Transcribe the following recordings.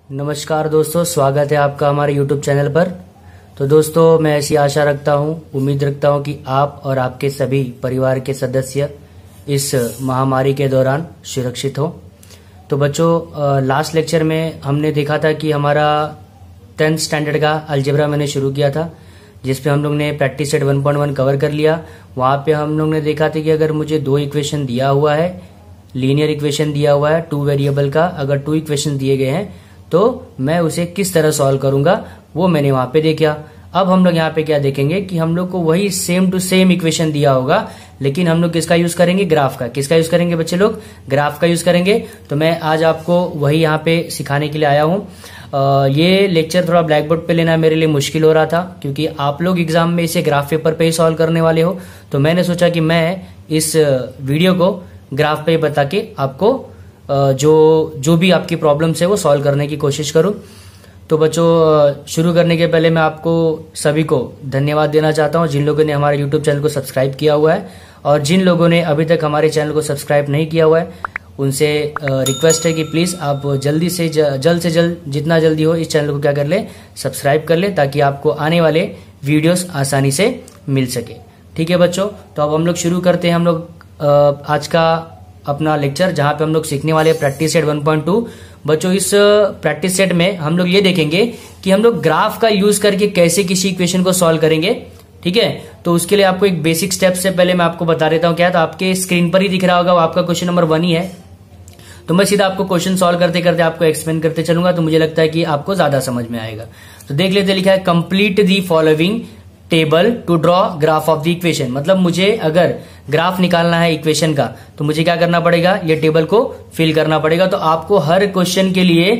नमस्कार दोस्तों, स्वागत है आपका हमारे YouTube चैनल पर। तो दोस्तों, मैं ऐसी आशा रखता हूँ, उम्मीद रखता हूँ कि आप और आपके सभी परिवार के सदस्य इस महामारी के दौरान सुरक्षित हो। तो बच्चों, लास्ट लेक्चर में हमने देखा था कि हमारा 10th स्टैंडर्ड का अलजेब्रा मैंने शुरू किया था, जिसपे हम लोग ने प्रैक्टिस सेट 1.1 कवर कर लिया। वहाँ पे हम लोग ने देखा था कि अगर मुझे 2 इक्वेशन दिया हुआ है, लीनियर इक्वेशन दिया हुआ है 2 वेरिएबल का, अगर 2 इक्वेशन दिए गए हैं तो मैं उसे किस तरह सॉल्व करूंगा, वो मैंने वहां पे देखा। अब हम लोग यहाँ पे क्या देखेंगे कि हम लोग को वही सेम टू सेम इक्वेशन दिया होगा, लेकिन हम लोग किसका यूज करेंगे? ग्राफ का। किसका यूज करेंगे बच्चे लोग? ग्राफ का यूज करेंगे। तो मैं आज आपको वही यहाँ पे सिखाने के लिए आया हूँ। ये लेक्चर थोड़ा ब्लैक बोर्ड पे लेना मेरे लिए मुश्किल हो रहा था, क्योंकि आप लोग एग्जाम में इसे ग्राफ पेपर पे ही सॉल्व करने वाले हो। तो मैंने सोचा कि मैं इस वीडियो को ग्राफ पे बता के आपको जो भी आपकी प्रॉब्लम्स है वो सॉल्व करने की कोशिश करूं। तो बच्चों, शुरू करने के पहले मैं आपको सभी को धन्यवाद देना चाहता हूं, जिन लोगों ने हमारे YouTube चैनल को सब्सक्राइब किया हुआ है, और जिन लोगों ने अभी तक हमारे चैनल को सब्सक्राइब नहीं किया हुआ है उनसे रिक्वेस्ट है कि प्लीज आप जल्द से जल्द जितना जल्दी हो इस चैनल को क्या कर ले, सब्सक्राइब कर ले, ताकि आपको आने वाले वीडियोस आसानी से मिल सके। ठीक है बच्चों, तो अब हम लोग शुरू करते हैं हम लोग आज का अपना लेक्चर, जहां पे हम लोग सीखने वाले हैं प्रैक्टिस सेट 1.2। बच्चों, इस प्रैक्टिस सेट में हम लोग ये देखेंगे कि हम लोग ग्राफ का यूज करके कैसे किसी इक्वेशन को सॉल्व करेंगे। ठीक है, तो उसके लिए आपको एक बेसिक स्टेप से पहले मैं आपको बता देता हूं क्या है। तो आपके स्क्रीन पर ही दिख रहा होगा, वो आपका क्वेश्चन नंबर 1 ही है। तो मैं सीधा आपको क्वेश्चन सॉल्व करते करते आपको एक्सप्लेन करते चलूंगा, तो मुझे लगता है कि आपको ज्यादा समझ में आएगा। तो देख लेते, लिखा है complete the following table to draw graph of the equation. मतलब मुझे अगर ग्राफ निकालना है इक्वेशन का, तो मुझे क्या करना पड़ेगा? ये टेबल को फिल करना पड़ेगा। तो आपको हर क्वेश्चन के लिए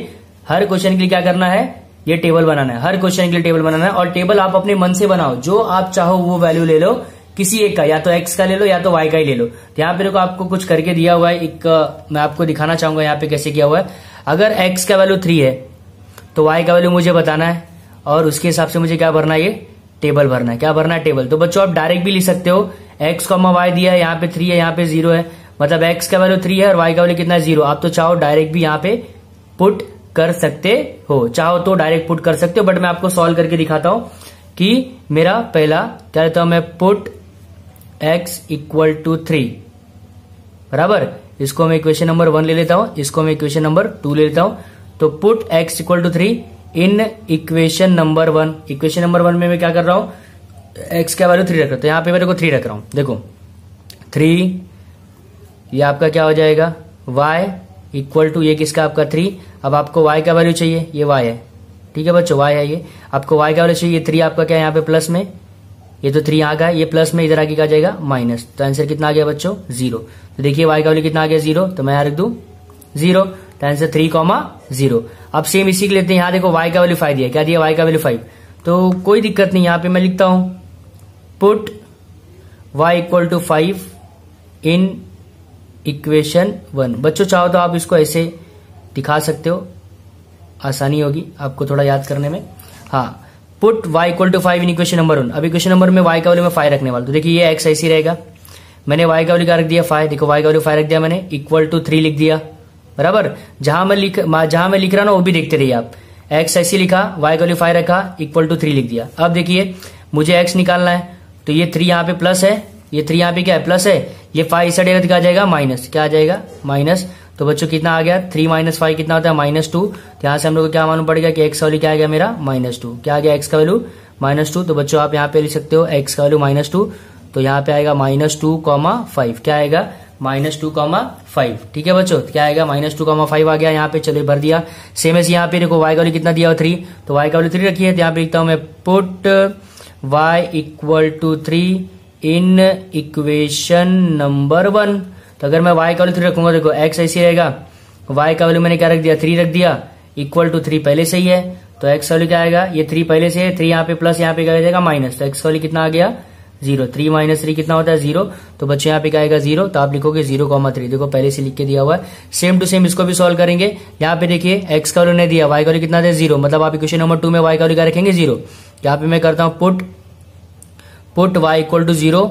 क्या करना है? ये टेबल बनाना है। हर क्वेश्चन के लिए टेबल बनाना है, और टेबल आप अपने मन से बनाओ, जो आप चाहो वो वैल्यू ले लो, किसी एक का, या तो एक्स का ले लो या तो वाई का ही ले लो। तो यहाँ पे देखो आपको कुछ करके दिया हुआ है, एक मैं आपको दिखाना चाहूंगा यहाँ पे कैसे किया हुआ है। अगर एक्स का वैल्यू 3 है तो वाई का वैल्यू मुझे बताना है, और उसके हिसाब से मुझे क्या भरना है? ये टेबल भरना है। क्या भरना है? टेबल। तो बच्चों, आप डायरेक्ट भी लिख सकते हो, एक्स कॉमा वाई दिया है, यहाँ पे 3 है, यहाँ पे 0 है, मतलब एक्स का वैल्यू 3 है और वाई का वैल्यू कितना है? 0। आप तो चाहो डायरेक्ट भी यहाँ पे पुट कर सकते हो, चाहो तो डायरेक्ट पुट कर सकते हो, बट मैं आपको सॉल्व करके दिखाता हूं कि मेरा पहला क्या लेता हूं मैं? पुट एक्स इक्वल टू 3 बराबर, इसको मैं इक्वेशन नंबर 1 ले लेता हूं, इसको मैं इक्वेशन नंबर 2 ले लेता हूं। तो put x equal to 3 in equation number 1। Equation number 1 में मैं क्या कर रहा हूं? एक्स का वैल्यू 3 रख रहा हूं, तो यहां पे मेरे को 3 रख रहा हूं। देखो 3, ये आपका क्या हो जाएगा? y इक्वल टू, ये किसका? आपका 3। अब आपको y का वैल्यू चाहिए, ये y है। ठीक है बच्चों, y है ये। आपको y का वैल्यू चाहिए, 3 आपका क्या है यहाँ पे प्लस में, ये तो 3 यहाँ का है, ये प्लस में, इधर आगे क्या जाएगा? माइनस। तो आंसर कितना आ गया बच्चों? 0। तो देखिए y का वैल्यू कितना आ गया? 0। तो मैं यहाँ रख दू 0। तो आंसर 3,0। अब सेम इसी के लेते हैं, यहाँ देखो y का वैल्यू 5 दिया। क्या दिया? y का वैल्यू 5। तो कोई दिक्कत नहीं, यहाँ पे मैं लिखता हूं put y equal to 5 in equation 1। बच्चों, चाहो तो आप इसको ऐसे दिखा सकते हो, आसानी होगी आपको थोड़ा याद करने में। हाँ, put y equal to 5 in equation number 1। अब इक्वेशन नंबर में y का वैल्यू मैं 5 रखने वाला। तो देखिए ये x ऐसी रहेगा, मैंने y का वैल्यू क्या रख दिया? 5। देखो y का वैल्यू 5 रख दिया मैंने, इक्वल टू 3 लिख दिया बराबर। जहां मैं लिख रहा ना वो भी देखते रहिए आप। x ऐसी लिखा, y का वैल्यू 5 रखा, इक्वल टू 3 लिख दिया। अब देखिए मुझे x निकालना है, तो ये 3 यहाँ पे प्लस है, ये 3 यहाँ पे क्या है? प्लस है। ये 5 इस साइड क्या आ जाएगा? माइनस। क्या आ जाएगा? माइनस। तो बच्चों कितना आ गया? 3 माइनस 5 कितना होता है? -2। तो यहाँ से हम लोग को क्या मालूम पड़ेगा कि x का वैल्यू क्या आ गया मेरा? -2। क्या आ गया x का वैल्यू? -2। तो बच्चों आप यहाँ पे लिख सकते हो x का वैल्यू -2, तो यहाँ पे आएगा -2,5। क्या आएगा? -2,5। ठीक है बच्चों, क्या आएगा? -2,5 आ गया यहाँ पे। चलो भर दिया। सेम ऐसे यहाँ पे देखो y का वैल्यू कितना दिया? 3। तो y का वैल्यू 3 रखिए, तो यहाँ पे लिखता हूं मैं put y equal to 3 in equation number 1। तो अगर मैं y का वैल्यू 3 रखूंगा, देखो x ऐसी रहेगा, y का वैल्यू मैंने क्या रख दिया? 3 रख दिया, इक्वल टू 3 पहले से ही है, तो x का वैल्यू क्या आएगा? ये 3 पहले से है, 3 यहाँ पे प्लस, यहाँ पे क्या आ जाएगा? माइनस। तो x का वैल्यू कितना आ गया? 0। 3 माइनस 3 कितना होता है? 0। तो बच्चे यहाँ पे क्या आएगा? 0। तो आप लिखोगे 0,3। देखो पहले से लिख के दिया हुआ है। सेम टू सेम इसको भी सॉल्व करेंगे। यहाँ पे देखिए x का वैल्यू नहीं दिया, y का वैल्यू कितना दिया? 0। मतलब आप इक्वेशन नंबर 2 में y का वैल्यू क्या रखेंगे? 0। यहाँ पे मैं करता हूँ put y equal to 0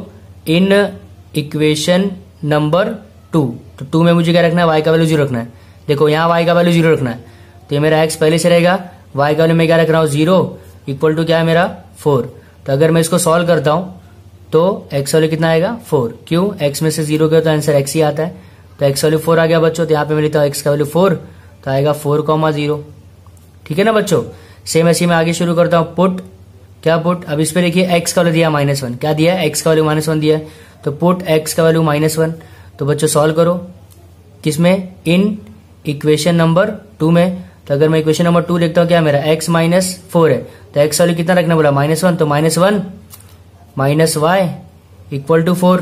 in equation number 2। तो 2 में मुझे क्या रखना है? y का वैल्यू 0 रखना है। देखो यहाँ y का वैल्यू 0 रखना है, तो ये मेरा x पहले से रहेगा, y का वैल्यू मैं क्या रख रहा हूँ 0 इक्वल टू क्या है मेरा 4। तो अगर मैं इसको सॉल्व करता हूं तो x वैल्यू कितना आएगा 4। क्यों, x में से 0 गया तो आंसर x ही आता है, तो x वैल्यू 4 आ गया बच्चों। तो यहाँ पे मैं लिखता हूँ x का वैल्यू 4, तो आएगा 4,0। ठीक है ना बच्चों। सेम ऐसी मैं आगे शुरू करता हूँ। पुट, क्या पुट, अब इस पे देखिए x का वैल्यू दिया -1, क्या दिया है x का वैल्यू -1 दिया है, तो पुट x का वैल्यू -1। तो बच्चों सॉल्व करो किसमें, इन इक्वेशन नंबर 2 में। तो अगर मैं इक्वेशन नंबर 2 लिखता हूँ क्या मेरा x -4 है, तो x वैल्यू कितना रखना बोला -1, तो -1 माइनस y इक्वल टू 4।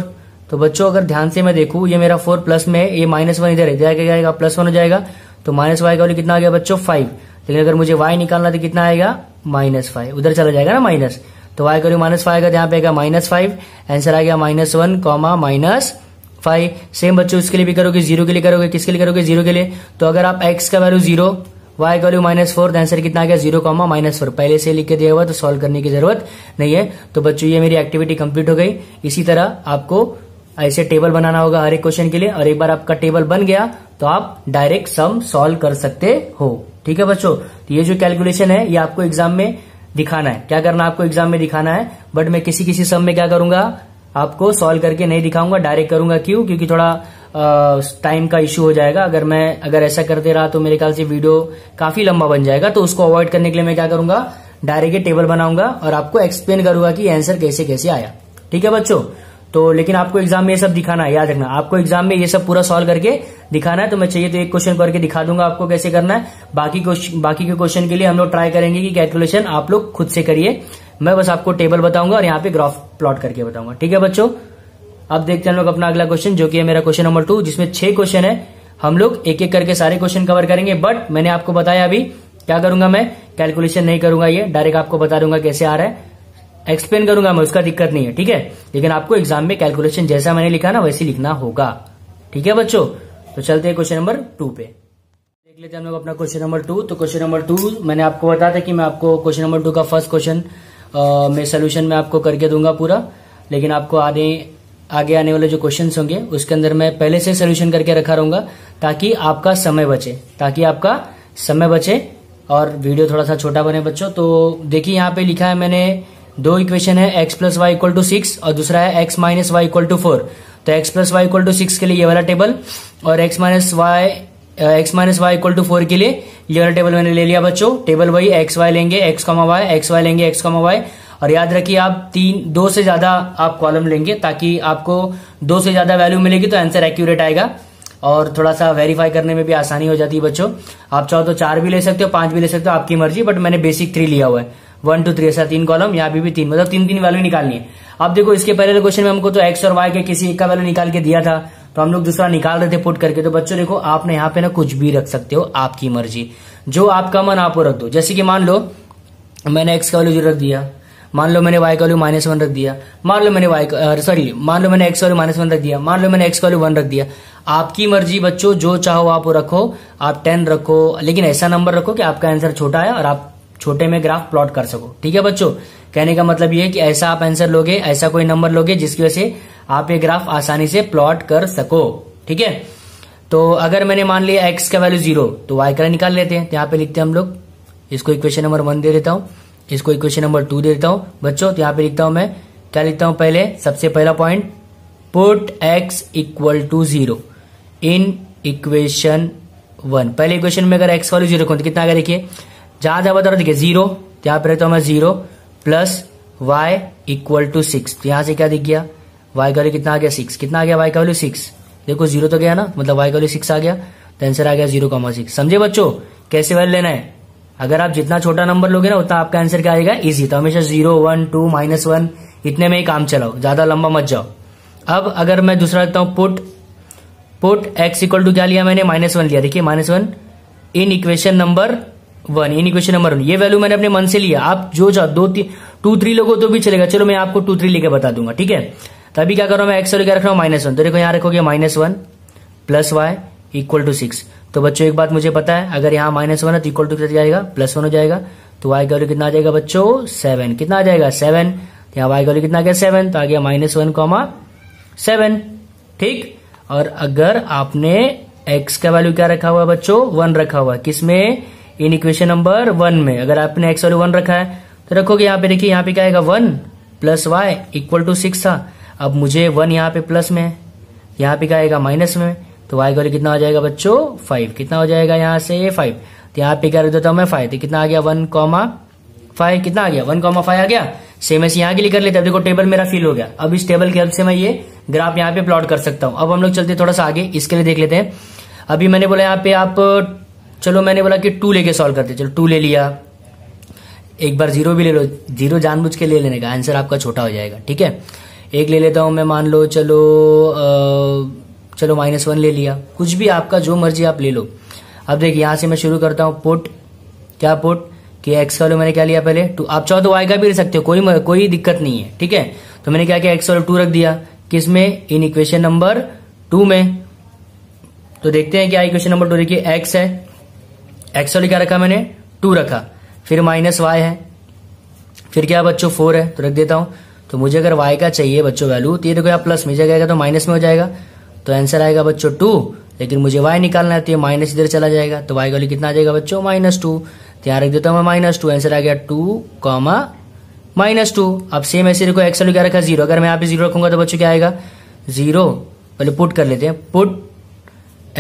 तो बच्चों अगर ध्यान से मैं देखूं ये मेरा 4 प्लस में ये -1 इधर है, क्या जाएगा +1 हो जाएगा, तो -y का वैल्यू कितना आ गया बच्चों 5। लेकिन अगर मुझे y निकालना तो कितना आएगा -5, उधर चला जाएगा ना माइनस, तो y का वैल्यू -5 आएगा, यहाँ पे आएगा -5, आंसर आ गया -1, -5। सेम बच्चों इसके लिए भी करोगे, 0 के लिए करोगे, किसके लिए करोगे 0 के लिए, तो अगर आप x का वैल्यू 0, y का वैल्यू -4, तो आंसर कितना आ गया 0, -4। पहले से लिख के दिया हुआ तो सॉल्व करने की जरूरत नहीं है। तो बच्चों ये मेरी एक्टिविटी कंप्लीट हो गई। इसी तरह आपको ऐसे टेबल बनाना होगा हर एक क्वेश्चन के लिए, और एक बार आपका टेबल बन गया तो आप डायरेक्ट सम सॉल्व कर सकते हो। ठीक है बच्चों, तो ये जो कैलकुलेशन है ये आपको एग्जाम में दिखाना है, क्या करना आपको एग्जाम में दिखाना है, बट मैं किसी किसी सम में क्या करूंगा आपको सॉल्व करके नहीं दिखाऊंगा, डायरेक्ट करूंगा। क्यों, क्योंकि थोड़ा टाइम का इश्यू हो जाएगा। अगर ऐसा करते रहा तो मेरे ख्याल से वीडियो काफी लंबा बन जाएगा, तो उसको अवॉइड करने के लिए मैं क्या करूंगा, डायरेक्ट टेबल बनाऊंगा और आपको एक्सप्लेन करूंगा कि आंसर कैसे कैसे आया। ठीक है बच्चों, तो लेकिन आपको एग्जाम में ये सब दिखाना है, याद रखना आपको एग्जाम में ये सब पूरा सॉल्व करके दिखाना है। तो मैं चाहिए तो एक क्वेश्चन करके दिखा दूंगा आपको कैसे करना है, बाकी के क्वेश्चन के लिए हम लोग ट्राई करेंगे कि कैलकुलेशन आप लोग खुद से करिए, मैं बस आपको टेबल बताऊंगा और यहाँ पे ग्राफ प्लॉट करके बताऊंगा। ठीक है बच्चों, अब देखते हैं हम लोग अपना अगला क्वेश्चन, जो कि है मेरा क्वेश्चन नंबर 2, जिसमें 6 क्वेश्चन है। हम लोग एक एक करके सारे क्वेश्चन कवर करेंगे, बट मैंने आपको बताया अभी क्या करूंगा, मैं कैलकुलेशन नहीं करूंगा, ये डायरेक्ट आपको बता दूंगा कैसे आ रहा है, एक्सप्लेन करूंगा मैं, उसका दिक्कत नहीं है। ठीक है, लेकिन आपको एग्जाम में कैलकुलेशन जैसा मैंने लिखा ना वैसे लिखना होगा। ठीक है बच्चों, तो चलते हैं क्वेश्चन नंबर 2 पे, देख लेते हैं हम लोग अपना क्वेश्चन नंबर 2। तो क्वेश्चन नंबर 2 मैंने आपको बताया था कि मैं आपको क्वेश्चन नंबर 2 का फर्स्ट क्वेश्चन मैं सोल्यूशन में आपको करके दूंगा पूरा, लेकिन आपको आगे आने वाले जो क्वेश्चंस होंगे उसके अंदर मैं पहले से सोल्यूशन करके रखा रहूंगा, ताकि आपका समय बचे और वीडियो थोड़ा सा छोटा बने बच्चों। तो देखिए यहाँ पे लिखा है मैंने 2 इक्वेशन है, x plus y equal to 6 और दूसरा है x minus y equal to 4। तो x plus y equal to 6 के लिए ये वाला टेबल और x minus y equal to 4 के लिए ये वाला टेबल मैंने ले लिया बच्चों। टेबल वही x y लेंगे x, y, x y लेंगे x, y, और याद रखिए आप 2 से ज्यादा आप कॉलम लेंगे, ताकि आपको 2 से ज्यादा वैल्यू मिलेगी तो आंसर एक्यूरेट आएगा और थोड़ा सा वेरीफाई करने में भी आसानी हो जाती है बच्चों। आप चाहो तो 4 भी ले सकते हो, 5 भी ले सकते हो, आपकी मर्जी, बट मैंने बेसिक 3 लिया हुआ है, 1 2 3 ऐसा 3 कॉलम, यहाँ भी 3, मतलब 3 वैल्यू निकालनी है। अब देखो इसके पहले क्वेश्चन में हमको तो x और y के किसी एक का वैल्यू निकाल के दिया था, तो हम लोग दूसरा निकाल रहे थे पुट करके। तो बच्चों देखो आपने यहाँ पे ना कुछ भी रख सकते हो, आपकी मर्जी, जो आपका मन आप रख दो। जैसे कि मान लो मैंने x का वैल्यू 0 रख दिया, मान लो मैंने y का वैल्यू -1 रख दिया, मान लो मैंने मान लो मैंने x का वैल्यू -1 रख दिया, मान लो मैंने x का वैल्यू 1 रख दिया। आपकी मर्जी बच्चों, जो चाहो आप रखो, आप 10 रखो, लेकिन ऐसा नंबर रखो कि आपका आंसर छोटा है और आप छोटे में ग्राफ प्लॉट कर सको। ठीक है बच्चों, कहने का मतलब ये है कि ऐसा आप आंसर लोगे, ऐसा कोई नंबर लोगे जिसकी वजह से आप ये ग्राफ आसानी से प्लॉट कर सको। ठीक है, तो अगर मैंने मान लिया x का वैल्यू 0 तो y का निकाल लेते हैं। तो यहाँ पे लिखते हैं हम लोग, इसको इक्वेशन नंबर 1 दे देता हूँ, इसको इक्वेशन नंबर 2 दे देता हूँ बच्चों। तो यहाँ पे लिखता हूँ मैं, क्या लिखता हूँ पहले, सबसे पहला point, put x equal to 0 in equation 1। पहले इक्वेशन में अगर x वैल्यू 0 रखो तो कितना आ गया, देखिए जहां जहां बता रहा देखिए 0, तो यहाँ पे रहता हूँ मैं 0 प्लस y इक्वल टू 6। तो यहाँ से क्या दिख गया, y का वैल्यू कितना आ गया 6, कितना आ गया y का वैल्यू 6, देखो 0 तो गया ना, मतलब y का वैल्यू 6 आ गया, तो आंसर आ गया 0,6। समझे बच्चों कैसे वैल्यू लेना है, अगर आप जितना छोटा नंबर लोगे ना उतना आपका आंसर क्या आएगा, इजी। तो हमेशा 0 1 2 -1 इतने में ही काम चलाओ, ज्यादा लंबा मत जाओ। अब अगर मैं दूसरा लिखता हूं, पुट x इक्वल टू क्या लिया मैंने, -1 लिया, देखिए -1 इन इक्वेशन नंबर 1, ये वैल्यू मैंने अपने मन से लिया। आप जो चाहो 2 3 लोगों तो भी चलेगा, चलो मैं आपको 2 3 लेके बता दूंगा। ठीक है, तभी क्या कर रहा हूं मैं, x वैल्यू क्या रख रहा हूं -1, तो देखो यहाँ रखोगे -1 प्लस y इक्वल टू 6। तो बच्चों एक बात मुझे पता है, अगर यहाँ -1 है तो इक्वल टू क्या जाएगा, +1 हो जाएगा। तो y का वैल्यू कितना आ जाएगा बच्चों, 7, कितना आ जाएगा 7, तो यहाँ y का वैल्यू कितना आ गया 7, तो आ गया -1,7। ठीक, और अगर आपने x का वैल्यू क्या रखा हुआ है बच्चों, 1 रखा हुआ है, किसमें, इन इक्वेशन नंबर 1 में। अगर आपने एक्स वैल्यू 1 रखा है तो रखोगे यहाँ पे, देखिए यहाँ पे क्या आएगा 1 प्लस वाई इक्वल टू 6 था। अब मुझे 1 यहाँ पे प्लस में है, यहाँ पे क्या आएगा माइनस में, तो वाई का वैल्यू कितना हो जाएगा बच्चों 5। कितना हो जाएगा यहाँ से 5, तो यहाँ पे क्या रख देता हूँ मैं 5, तो कितना आ गया 1,5, कितना आ गया 1,5 आ गया। सेम ऐसे यहाँ के लिए कर लेते हैं। देखो टेबल मेरा फिल हो गया। अब इस टेबल की हेल्प से मैं ये ग्राफ यहाँ पे प्लॉट कर सकता हूँ। अब हम लोग चलते थोड़ा सा आगे, इसके लिए देख लेते हैं। अभी मैंने बोला यहाँ पे आप, चलो मैंने बोला कि 2 लेके सॉल्व करते, चलो 2 ले लिया, एक बार 0 भी ले लो, 0 जानबूझ के ले लेने का, आंसर आपका छोटा हो जाएगा, ठीक है। एक ले लेता हूं मैं, मान लो चलो -1 ले लिया, कुछ भी आपका जो मर्जी आप ले लो। अब देखिए यहां से मैं शुरू करता हूं, पुट क्या पुट कि एक्स का वैल्यू मैंने क्या लिया पहले 2, आप चाहो तो वाई का भी ले सकते हो, कोई दिक्कत नहीं है, ठीक है। तो मैंने क्या किया एक्स वैल्यू 2 रख दिया, किसमें, इन इक्वेशन नंबर 2 में। तो देखते हैं क्या इक्वेशन नंबर 2, देखिए एक्स है, एक्स वैल्यू क्या रखा मैंने 2 रखा, फिर माइनस वाई है, फिर क्या बच्चों 4 है, तो रख देता हूं। तो मुझे अगर वाई का चाहिए बच्चों वैल्यू, तो ये देखो यहाँ प्लस में जाएगा तो माइनस में हो जाएगा, तो आंसर आएगा बच्चों 2। लेकिन मुझे वाई निकालना है तो ये माइनस इधर चला जाएगा, तो वाई का वैल्यू कितना आ जाएगा बच्चों -2, तो यहाँ रख देता हूँ मैं -2, आंसर आ गया 2, -2। अब सेम ऐसे देखो एक्स वैल्यू क्या रखा 0, अगर मैं यहाँ पे 0 रखूंगा तो बच्चों क्या आएगा 0, पहले पुट कर लेते हैं, पुट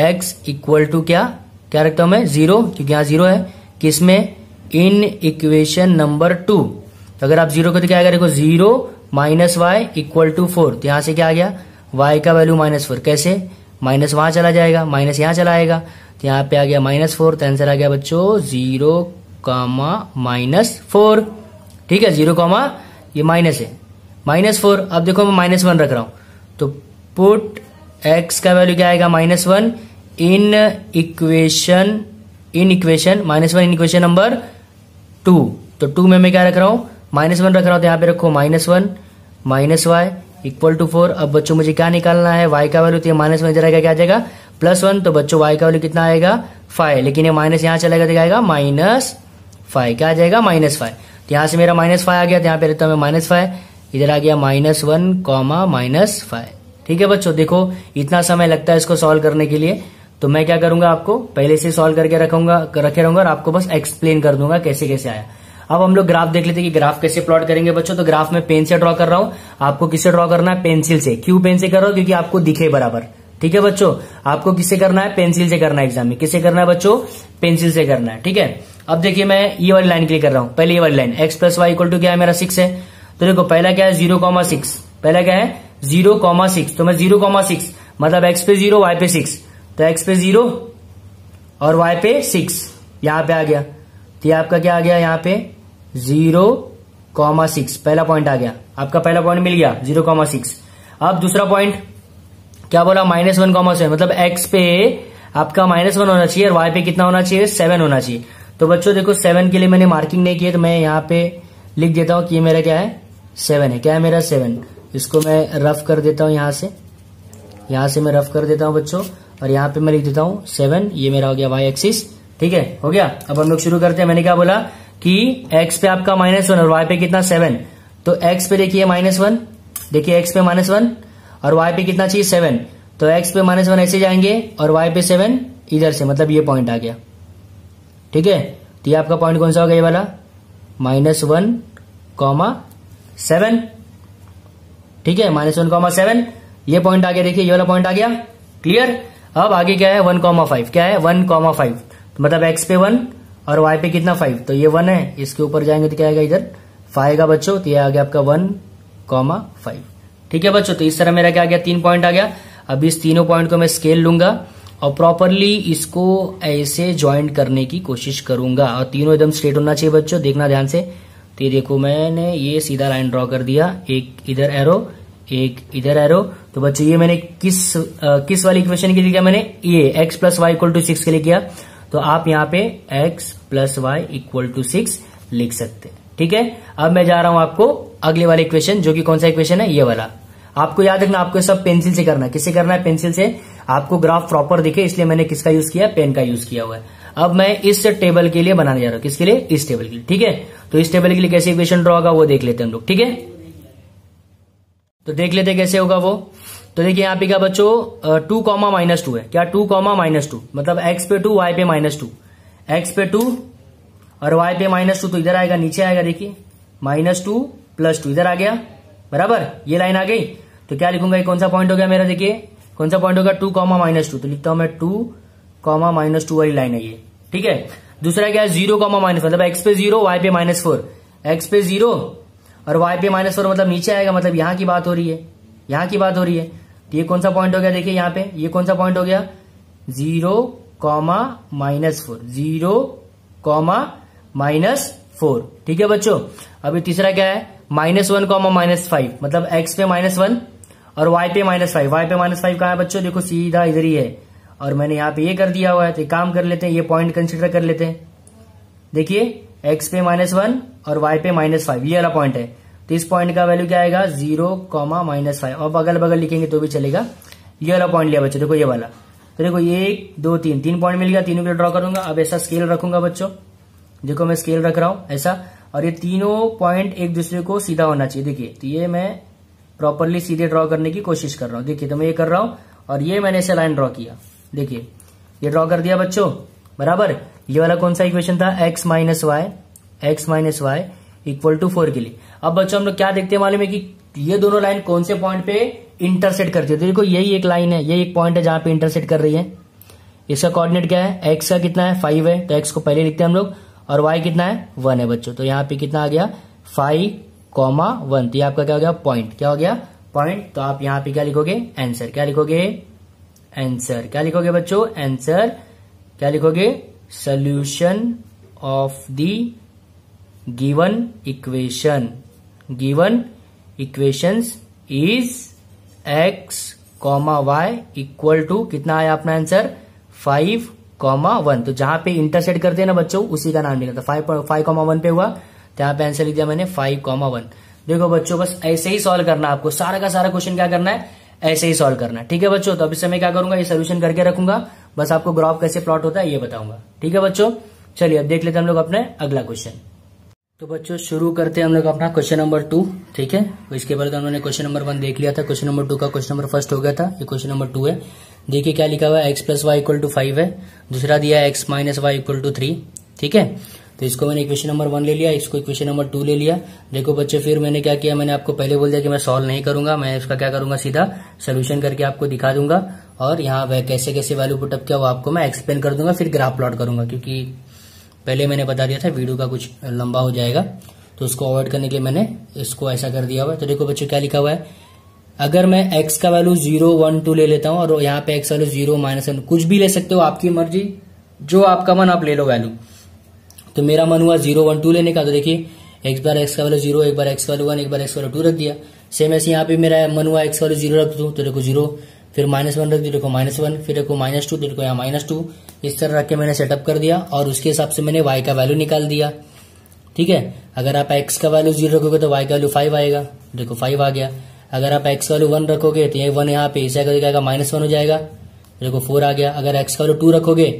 एक्स इक्वल टू क्या रखता हूं मैं 0, क्योंकि यहाँ 0 है, किसमें, इन इक्वेशन नंबर 2। तो अगर आप 0 को तो क्या आएगा देखो 0 माइनस वाई इक्वल टू 4, तो यहां से क्या आ गया y का वैल्यू -4, कैसे, माइनस वहां चला जाएगा, माइनस यहां चला आएगा, तो यहाँ पे आ गया -4, तो आंसर आ गया बच्चों 0, -4, ठीक है। 0, ये माइनस है -4। अब देखो मैं -1 रख रहा हूं, तो पुट x का वैल्यू क्या आएगा -1 इन इक्वेशन -1 इन इक्वेशन नंबर 2। तो 2 में मैं क्या रख रहा हूं -1 रख रहा हूं, तो यहाँ पे रखो -1 माइनस वाई इक्वल टू 4। अब बच्चों मुझे क्या निकालना है, y का वैल्यू, तो ये माइनस में इधर आएगा क्या आ जाएगा +1, तो बच्चों y का वैल्यू कितना आएगा 5, लेकिन ये माइनस यहाँ चलेगा तो क्या आएगा -5, क्या आ जाएगा -5। तो यहाँ से मेरा -5 आ गया, तो यहाँ पे रहता है -5, इधर आ गया -1, -5, ठीक है बच्चों। देखो इतना समय लगता है इसको सॉल्व करने के लिए, तो मैं क्या करूंगा, आपको पहले से सॉल्व करके रखे रहूंगा और आपको बस एक्सप्लेन कर दूंगा कैसे कैसे आया। अब हम लोग ग्राफ देख लेते हैं कि ग्राफ कैसे प्लॉट करेंगे बच्चों। तो ग्राफ में पेन से ड्रॉ कर रहा हूं, आपको किससे ड्रॉ करना है, पेंसिल से। क्यों पेन से कर रहा हूं, क्योंकि आपको दिखे बराबर, ठीक है बच्चों। आपको किससे करना है, पेंसिल से करना है एग्जाम में, किससे करना है बच्चों, पेंसिल से करना है, ठीक है। अब देखिए मैं ये वाली लाइन के लिए कर रहा हूं, पहले ये वाली line x + y equal to क्या है मेरा 6 है। तो देखो पहला क्या है 0,6, पहला क्या है 0,6, तो मैं 0,6 मतलब x पे 0 y पे 6, तो x पे 0 और y पे 6 यहां पे आ गया, तो ये आपका क्या आ गया यहाँ पे 0,6, पहला पॉइंट आ गया, आपका पहला पॉइंट मिल गया 0,6। अब दूसरा पॉइंट क्या बोला -1,7, मतलब x पे आपका -1 होना चाहिए और y पे कितना होना चाहिए 7 होना चाहिए। तो बच्चों देखो 7 के लिए मैंने मार्किंग नहीं की है, तो मैं यहाँ पे लिख देता हूं कि ये मेरा क्या है 7 है, क्या है मेरा 7। इसको मैं रफ कर देता हूं, यहाँ से मैं रफ कर देता हूं बच्चों, और यहाँ पे मैं लिख देता हूं 7, ये मेरा हो गया y एक्सिस, ठीक है, हो गया। अब हम लोग शुरू करते हैं। मैंने क्या बोला कि x पे आपका -1 और y पे कितना 7, तो x पे देखिए -1, देखिए x पे -1 और y पे कितना चाहिए 7, तो x पे -1 ऐसे जाएंगे और y पे 7 इधर से, मतलब ये पॉइंट आ गया, ठीक है। तो ये आपका पॉइंट कौन सा होगा, ये वाला -1,7, ठीक है, -1,7 ये पॉइंट आ गया, देखिए ये वाला पॉइंट आ गया, क्लियर। अब आगे क्या है 1,5, क्या है 1,5, तो मतलब x पे 1 और y पे कितना 5, तो ये 1 है, इसके ऊपर जाएंगे तो क्या आएगा इधर 5 आएगा बच्चों, तो ये आ गया आपका 1,5, ठीक है बच्चों। तो इस तरह मेरा क्या आ गया 3 पॉइंट आ गया। अब इस तीनों पॉइंट को मैं स्केल लूंगा और प्रॉपरली इसको ऐसे ज्वाइंट करने की कोशिश करूंगा, और तीनों एकदम स्ट्रेट होना चाहिए बच्चों, देखना ध्यान से। तो ये देखो मैंने ये सीधा लाइन ड्रॉ कर दिया, एक इधर एरो एक इधर एरो। तो बच्चों ये मैंने किस वाली इक्वेशन के लिए किया, मैंने ये x + y = 6 के लिए किया, तो आप यहाँ पे x + y = 6 लिख सकते हैं, ठीक है। अब मैं जा रहा हूं आपको अगले वाले इक्वेशन, जो कि कौन सा इक्वेशन है, ये वाला। आपको याद रखना, आपको सब पेंसिल से करना है। किससे करना है, पेंसिल से। आपको ग्राफ प्रॉपर दिखे इसलिए मैंने किसका यूज किया, पेन का यूज किया हुआ है। अब मैं इस टेबल के लिए बनाने जा रहा हूं, किसके लिए, इस टेबल के लिए, ठीक है। तो इस टेबल के लिए कैसे इक्वेशन ड्रॉ होगा वो देख लेते हैं हम लोग, ठीक है। तो देख लेते हैं कैसे होगा वो। तो देखिए यहाँ पे क्या बच्चों 2, -2 है, क्या 2, -2 मतलब x पे 2 y पे -2, एक्स पे 2 और वाई पे -2, तो इधर आएगा, नीचे आएगा, देखिए -2 + 2 इधर आ गया, बराबर, ये लाइन आ गई। तो क्या लिखूंगा, ये कौन सा पॉइंट हो गया मेरा, देखिए कौन सा पॉइंट होगा, 2, -2, तो लिखता हूं मैं 2, -2 वाली लाइन है ये, ठीक है। दूसरा क्या है, 0, मतलब एक्स पे 0 वाई पे -4, एक्स पे 0 और वाई पे -4 मतलब नीचे आएगा, मतलब यहां की बात हो रही है, यहां की बात हो रही है। तो ये कौन सा पॉइंट हो गया, देखिए यहाँ पे ये कौन सा पॉइंट हो गया, 0, -4, 0, -4, ठीक है बच्चों। अभी तीसरा क्या है, -1, -5, मतलब एक्स पे -1 और वाई पे -5, वाई पे -5 कहाँ है बच्चों, देखो सीधा इधर ही है, और मैंने यहाँ पे ये कर दिया हुआ है। तो काम कर लेते हैं, ये पॉइंट कंसिडर कर लेते हैं। देखिए एक्स पे -1 और वाई पे -5, ये वाला पॉइंट है। तो इस पॉइंट का वैल्यू क्या आएगा, 0, -5, और अगल बगल लिखेंगे तो भी चलेगा। ये वाला पॉइंट लिया बच्चों, देखो ये वाला। तो देखो 1, 2, 3 पॉइंट मिल गया, तीनों को ड्रॉ करूंगा। अब ऐसा स्केल रखूंगा बच्चों, देखो मैं स्केल रख रहा हूं ऐसा, और ये तीनों पॉइंट एक दूसरे को सीधा होना चाहिए। देखिए तो ये मैं प्रॉपरली सीधे ड्रॉ करने की कोशिश कर रहा हूं। देखिए तो मैं ये कर रहा हूं, और ये मैंने ऐसे लाइन ड्रॉ किया, देखिए ये ड्रॉ कर दिया बच्चों, बराबर। ये वाला कौन सा इक्वेशन था, x - y = 4 के लिए। अब बच्चों हम लोग क्या देखते हैं मालूम है कि ये दोनों लाइन कौन से पॉइंट पे इंटरसेक्ट करती है। तो देखो यही एक लाइन है, यही एक पॉइंट है जहां पे इंटरसेक्ट कर रही है। इसका कोऑर्डिनेट क्या है, x का कितना है, 5 है, तो x को पहले लिखते हैं हम लोग, और y कितना है, 1 है बच्चों। तो यहाँ पे कितना आ गया, 5, 1, तो ये आपका क्या हो गया, पॉइंट, क्या हो गया, पॉइंट। तो आप यहाँ पे क्या लिखोगे, आंसर, क्या लिखोगे, आंसर, क्या लिखोगे बच्चों, आंसर, क्या लिखोगे, solution of the given equation, given equations is x, y = कितना आया अपना आंसर, 5, 1। तो जहां पे इंटरसेक्ट करते हैं ना बच्चों, उसी का नाम लिखा था। 5, 1 पे हुआ, तो यहाँ पे आंसर लिख दिया मैंने 5, 1। देखो बच्चों बस ऐसे ही सॉल्व करना है आपको, सारा का सारा क्वेश्चन क्या करना है, ऐसे ही सॉल्व करना है, ठीक है बच्चों। तो अब इस समय क्या करूंगा, ये सोल्यूशन करके रखूंगा, बस आपको ग्राफ कैसे प्लॉट होता है ये बताऊंगा, ठीक है बच्चों। चलिए अब देख लेते हैं हम लोग अपने अगला क्वेश्चन। तो बच्चों शुरू करते हैं हम लोग अपना क्वेश्चन नंबर 2, ठीक है। तो इसके बाद हमने क्वेश्चन नंबर 1 देख लिया था, क्वेश्चन नंबर 2 का क्वेश्चन नंबर फर्स्ट हो गया था, ये क्वेश्चन नंबर 2 है। देखिए क्या लिखा हुआ है, x + y = 5 है, दूसरा दिया है x - y = 3, ठीक है। तो इसको मैंने इक्वेशन नंबर 1 ले लिया, इसको इक्वेशन नंबर 2 ले लिया। देखो बच्चे फिर मैंने क्या किया, मैंने आपको पहले बोल दिया कि मैं सॉल्व नहीं करूंगा, मैं इसका क्या करूंगा, सीधा सोल्यूशन करके आपको दिखा दूंगा, और यहाँ कैसे कैसे वैल्यू पुटअप किया वो आपको मैं एक्सप्लेन कर दूंगा, फिर ग्राफ प्लॉट करूंगा, क्योंकि पहले मैंने बता दिया था वीडियो का कुछ लंबा हो जाएगा, तो उसको अवॉइड करने के लिए मैंने इसको ऐसा कर दिया हुआ है। तो देखो बच्चों क्या लिखा हुआ है, अगर मैं x का वैल्यू 0, 1, 2 ले लेता हूं, और यहाँ पे x वैल्यू 0, -1 कुछ भी ले सकते हो, आपकी मर्जी, जो आपका मन आप ले लो वैल्यू। तो मेरा मन हुआ 0, 1, 2 लेने का, तो देखिए एक बार x का वैल्यू 0, एक बार x का वैल्यू 1, एक बार x का वैल्यू 2 रख दिया। सेम ऐसे यहाँ पे मेरा मन हुआ x वैल्यू 0 रख दूं, तो देखो 0, फिर -1 रख दिया, देखो -1, फिर देखो -2, देखो यहाँ -2, इस तरह रख के मैंने सेटअप कर दिया, और उसके हिसाब से मैंने y का वैल्यू निकाल दिया, ठीक है। अगर आप x का वैल्यू 0 रखोगे तो y का वैल्यू 5 आएगा, देखो 5 आ गया। अगर आप x का वैल्यू 1 रखोगे तो ये 1 यहाँ पे इसे जाएगा, -1 हो जाएगा, देखो 4 आ गया। अगर x का वैल्यू 2 रखोगे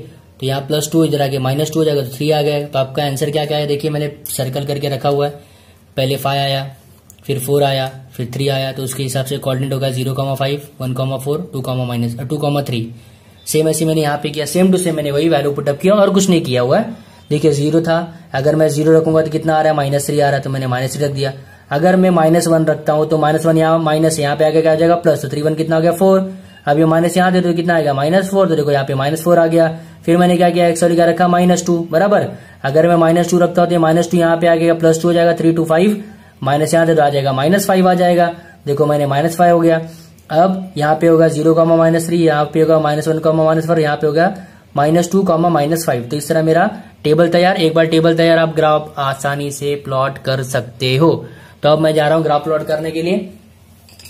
तो यहाँ +2 इधर आके -2 हो जाएगा, तो 3 आ गया। तो आपका आंसर क्या क्या है, देखिए मैंने सर्कल करके रखा हुआ है, पहले 5 आया, फिर 4 आया, फिर 3 आया, तो उसके हिसाब से कोऑर्डिनेट होगा 0,5, 1,4, 2,3। सेम ऐसे मैंने यहाँ पे किया, सेम टू सेम मैंने वही वैल्यू पुटअप किया और कुछ नहीं किया हुआ है। देखिए 0 था, अगर मैं 0 रखूंगा तो कितना आ रहा है, -3 आ रहा है, तो मैंने -3 रख दिया। अगर मैं -1 रखता हूं तो -1 यहाँ माइनस यहाँ पे आगे क्या आ जाएगा, प्लस, तो 3 1 कितना हो गया, 4। अब ये माइनस यहाँ दे तो कितना आएगा, -4, तो देखो यहाँ पे -4 आ गया। फिर मैंने क्या किया, एक्स वाली क्या रखा, -2, बराबर। अगर मैं -2 रखता हूँ तो -2 यहाँ पे आ गया, +2 हो जाएगा, 3 2 5, माइनस यहाँ दे तो आ जाएगा -5 आ जाएगा। देखो मैंने -5 हो गया। अब यहाँ पे होगा 0, -3, यहाँ पे होगा -1, -4, यहाँ पे होगा -2, -5। तो इस तरह मेरा टेबल तैयार। एक बार टेबल तैयार, आप ग्राफ आसानी से प्लॉट कर सकते हो। तो अब मैं जा रहा हूँ ग्राफ प्लॉट करने के लिए।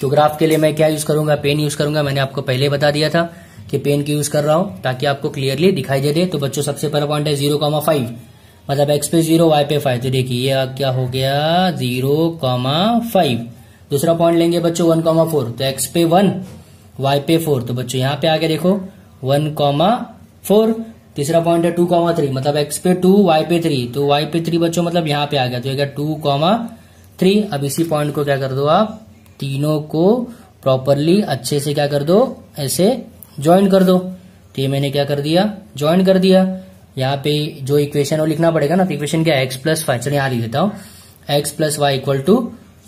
तो ग्राफ के लिए मैं क्या यूज करूंगा, पेन यूज करूंगा। मैंने आपको पहले बता दिया था कि पेन की यूज कर रहा हूं ताकि आपको क्लियरली दिखाई दे। तो बच्चों सबसे पहला पॉइंट है 0,5, मतलब एक्स पे 0 वाई पे 5। तो देखिए ये क्या हो गया, 0,5। दूसरा पॉइंट लेंगे बच्चों 1,4, तो एक्स पे 1 वाई पे 4। तो बच्चों यहाँ पे आगे देखो 1,4। तीसरा पॉइंट है 2,3, मतलब एक्स पे 2 वाई पे 3। तो वाई पे 3 बच्चों मतलब यहाँ पे आ गया, तो 2,3। अब इसी पॉइंट को क्या कर दो, आप तीनों को प्रॉपरली अच्छे से क्या कर दो, ऐसे ज्वाइन कर दो। तो ये मैंने क्या कर दिया, ज्वाइन कर दिया। यहाँ पे जो इक्वेशन वो लिखना पड़ेगा ना, तो इक्वेशन क्या है, एक्स प्लस 5। चलिए यहाँ लिख देता हूँ, x plus y equal to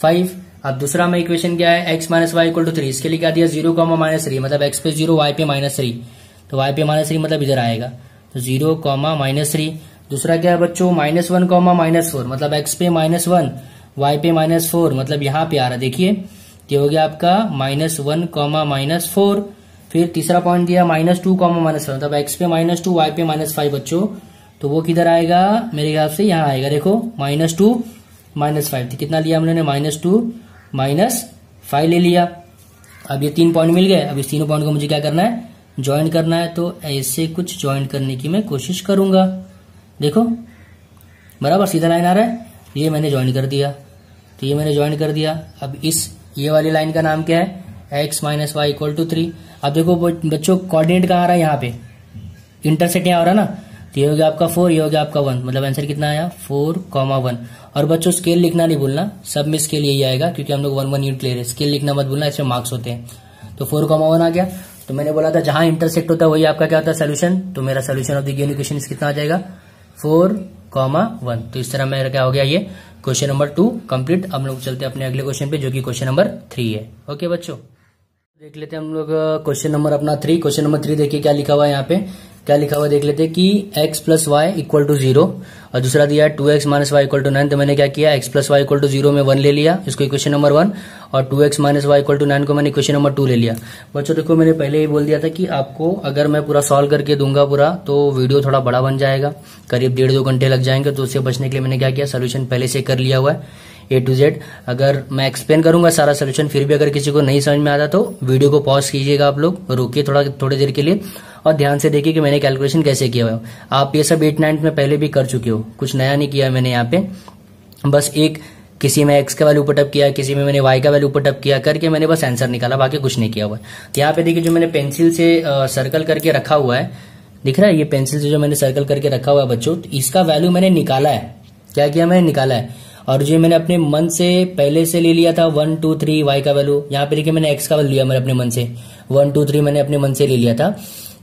5। अब दूसरा में इक्वेशन क्या है, x minus y equal to 3। इसके लिए क्या दिया, 0 कॉमा माइनस 3, मतलब एक्स पे 0 वाई पे माइनस 3, तो वाई पे माइनस 3 मतलब इधर आएगा, तो 0 कॉमा माइनस 3। दूसरा क्या है बच्चों, -1 कॉमा -4, मतलब एक्स पे -1 वाई पे -4, मतलब यहाँ पे आ रहा है, देखिए ये हो गया आपका -1 कॉमा -4। फिर तीसरा पॉइंट दिया -2 कॉमा -5, मतलब एक्स पे -2 वाई पे -5 बच्चों, तो वो किधर आएगा, मेरे ख्याल से यहाँ आएगा, देखो -2 -5, तो कितना लिया हम लोगों ने, -2 -5 ले लिया। अब ये 3 पॉइंट मिल गए। अब इस तीनों पॉइंट को मुझे क्या करना है, ज्वाइन करना है, तो ऐसे कुछ ज्वाइन करने की मैं कोशिश करूंगा। देखो बराबर सीधा लाइन आ रहा है, ये मैंने ज्वाइन कर दिया, तो ये मैंने ज्वाइन कर दिया। अब ये वाली लाइन का नाम क्या है, x minus y equal to 3। अब देखो बच्चों कोऑर्डिनेट कहाँ आ रहा है, यहाँ पे इंटरसेक्ट यहाँ हो रहा है ना, तो ये हो गया आपका 4, ये हो गया आपका 1, मतलब आंसर कितना आया 4,1। और बच्चों स्केल लिखना नहीं भूलना, सब में स्केल यही आएगा, क्योंकि हम लोग 1 यूनिट ले रहे हैं, स्केल लिखना मत भूलना, इसमें मार्क्स होते हैं। तो 4,1 आ गया। तो मैंने बोला था जहां इंटरसेक्ट होता है वही आपका क्या होता है, सोल्यूशन। तो मेरा solution of the given equation कितना आ जाएगा, 4,1। तो इस तरह मेरा क्या हो गया, ये क्वेश्चन नंबर 2 कंप्लीट। हम लोग चलते हैं अपने अगले क्वेश्चन पे, जो कि क्वेश्चन नंबर 3 है। ओके बच्चों, देख लेते हैं हम लोग क्वेश्चन नंबर अपना 3। क्वेश्चन नंबर 3 देखिए क्या लिखा हुआ है, यहाँ पे क्या लिखा हुआ देख लेते हैं कि x plus y equal to 0, और दूसरा दिया है 2x minus y equal to 9। तो मैंने क्या किया, x plus y equal to 0 में 1 ले लिया, इसको इक्वेशन नंबर 1, और 2x minus y equal to 9 को मैंने इक्वेशन नंबर 2 ले लिया। बच्चों देखो मैंने पहले ही बोल दिया था कि आपको अगर मैं पूरा सॉल्व करके दूंगा पूरा, तो वीडियो थोड़ा बड़ा बन जाएगा, करीब 1.5-2 घंटे लग जाएंगे। तो उससे बचने के लिए मैंने क्या किया, सोल्यूशन पहले से कर लिया हुआ है A to Z। अगर मैं एक्सप्लेन करूंगा सारा सोल्यूशन, फिर भी अगर किसी को नहीं समझ में आता तो वीडियो को पॉज कीजिएगा, आप लोग रोकिए थोड़ी देर के लिए, और ध्यान से देखिए कि मैंने कैलकुलेशन कैसे किया हुआ है। आप ये सब 8-9 में पहले भी कर चुके हो, कुछ नया नहीं किया मैंने यहाँ पे, बस एक किसी में x का वैल्यू पुटअप किया, किसी में मैंने y का वैल्यू पुटअप किया, करके मैंने बस आंसर निकाला, बाकी कुछ नहीं किया हुआ है। तो यहाँ पे देखिए जो मैंने पेंसिल से सर्कल करके रखा हुआ है, दिख रहा है, ये पेंसिल से जो मैंने सर्कल करके रखा हुआ है बच्चों, तो इसका वैल्यू मैंने निकाला है। क्या किया, मैंने निकाला है। और जो मैंने अपने मन से पहले से ले लिया था 1, 2, 3 y का वैल्यू, यहाँ पे देखिए मैंने x का वैल्यू लिया मैंने अपने मन से, 1, 2, 3 मैंने अपने मन से ले लिया था।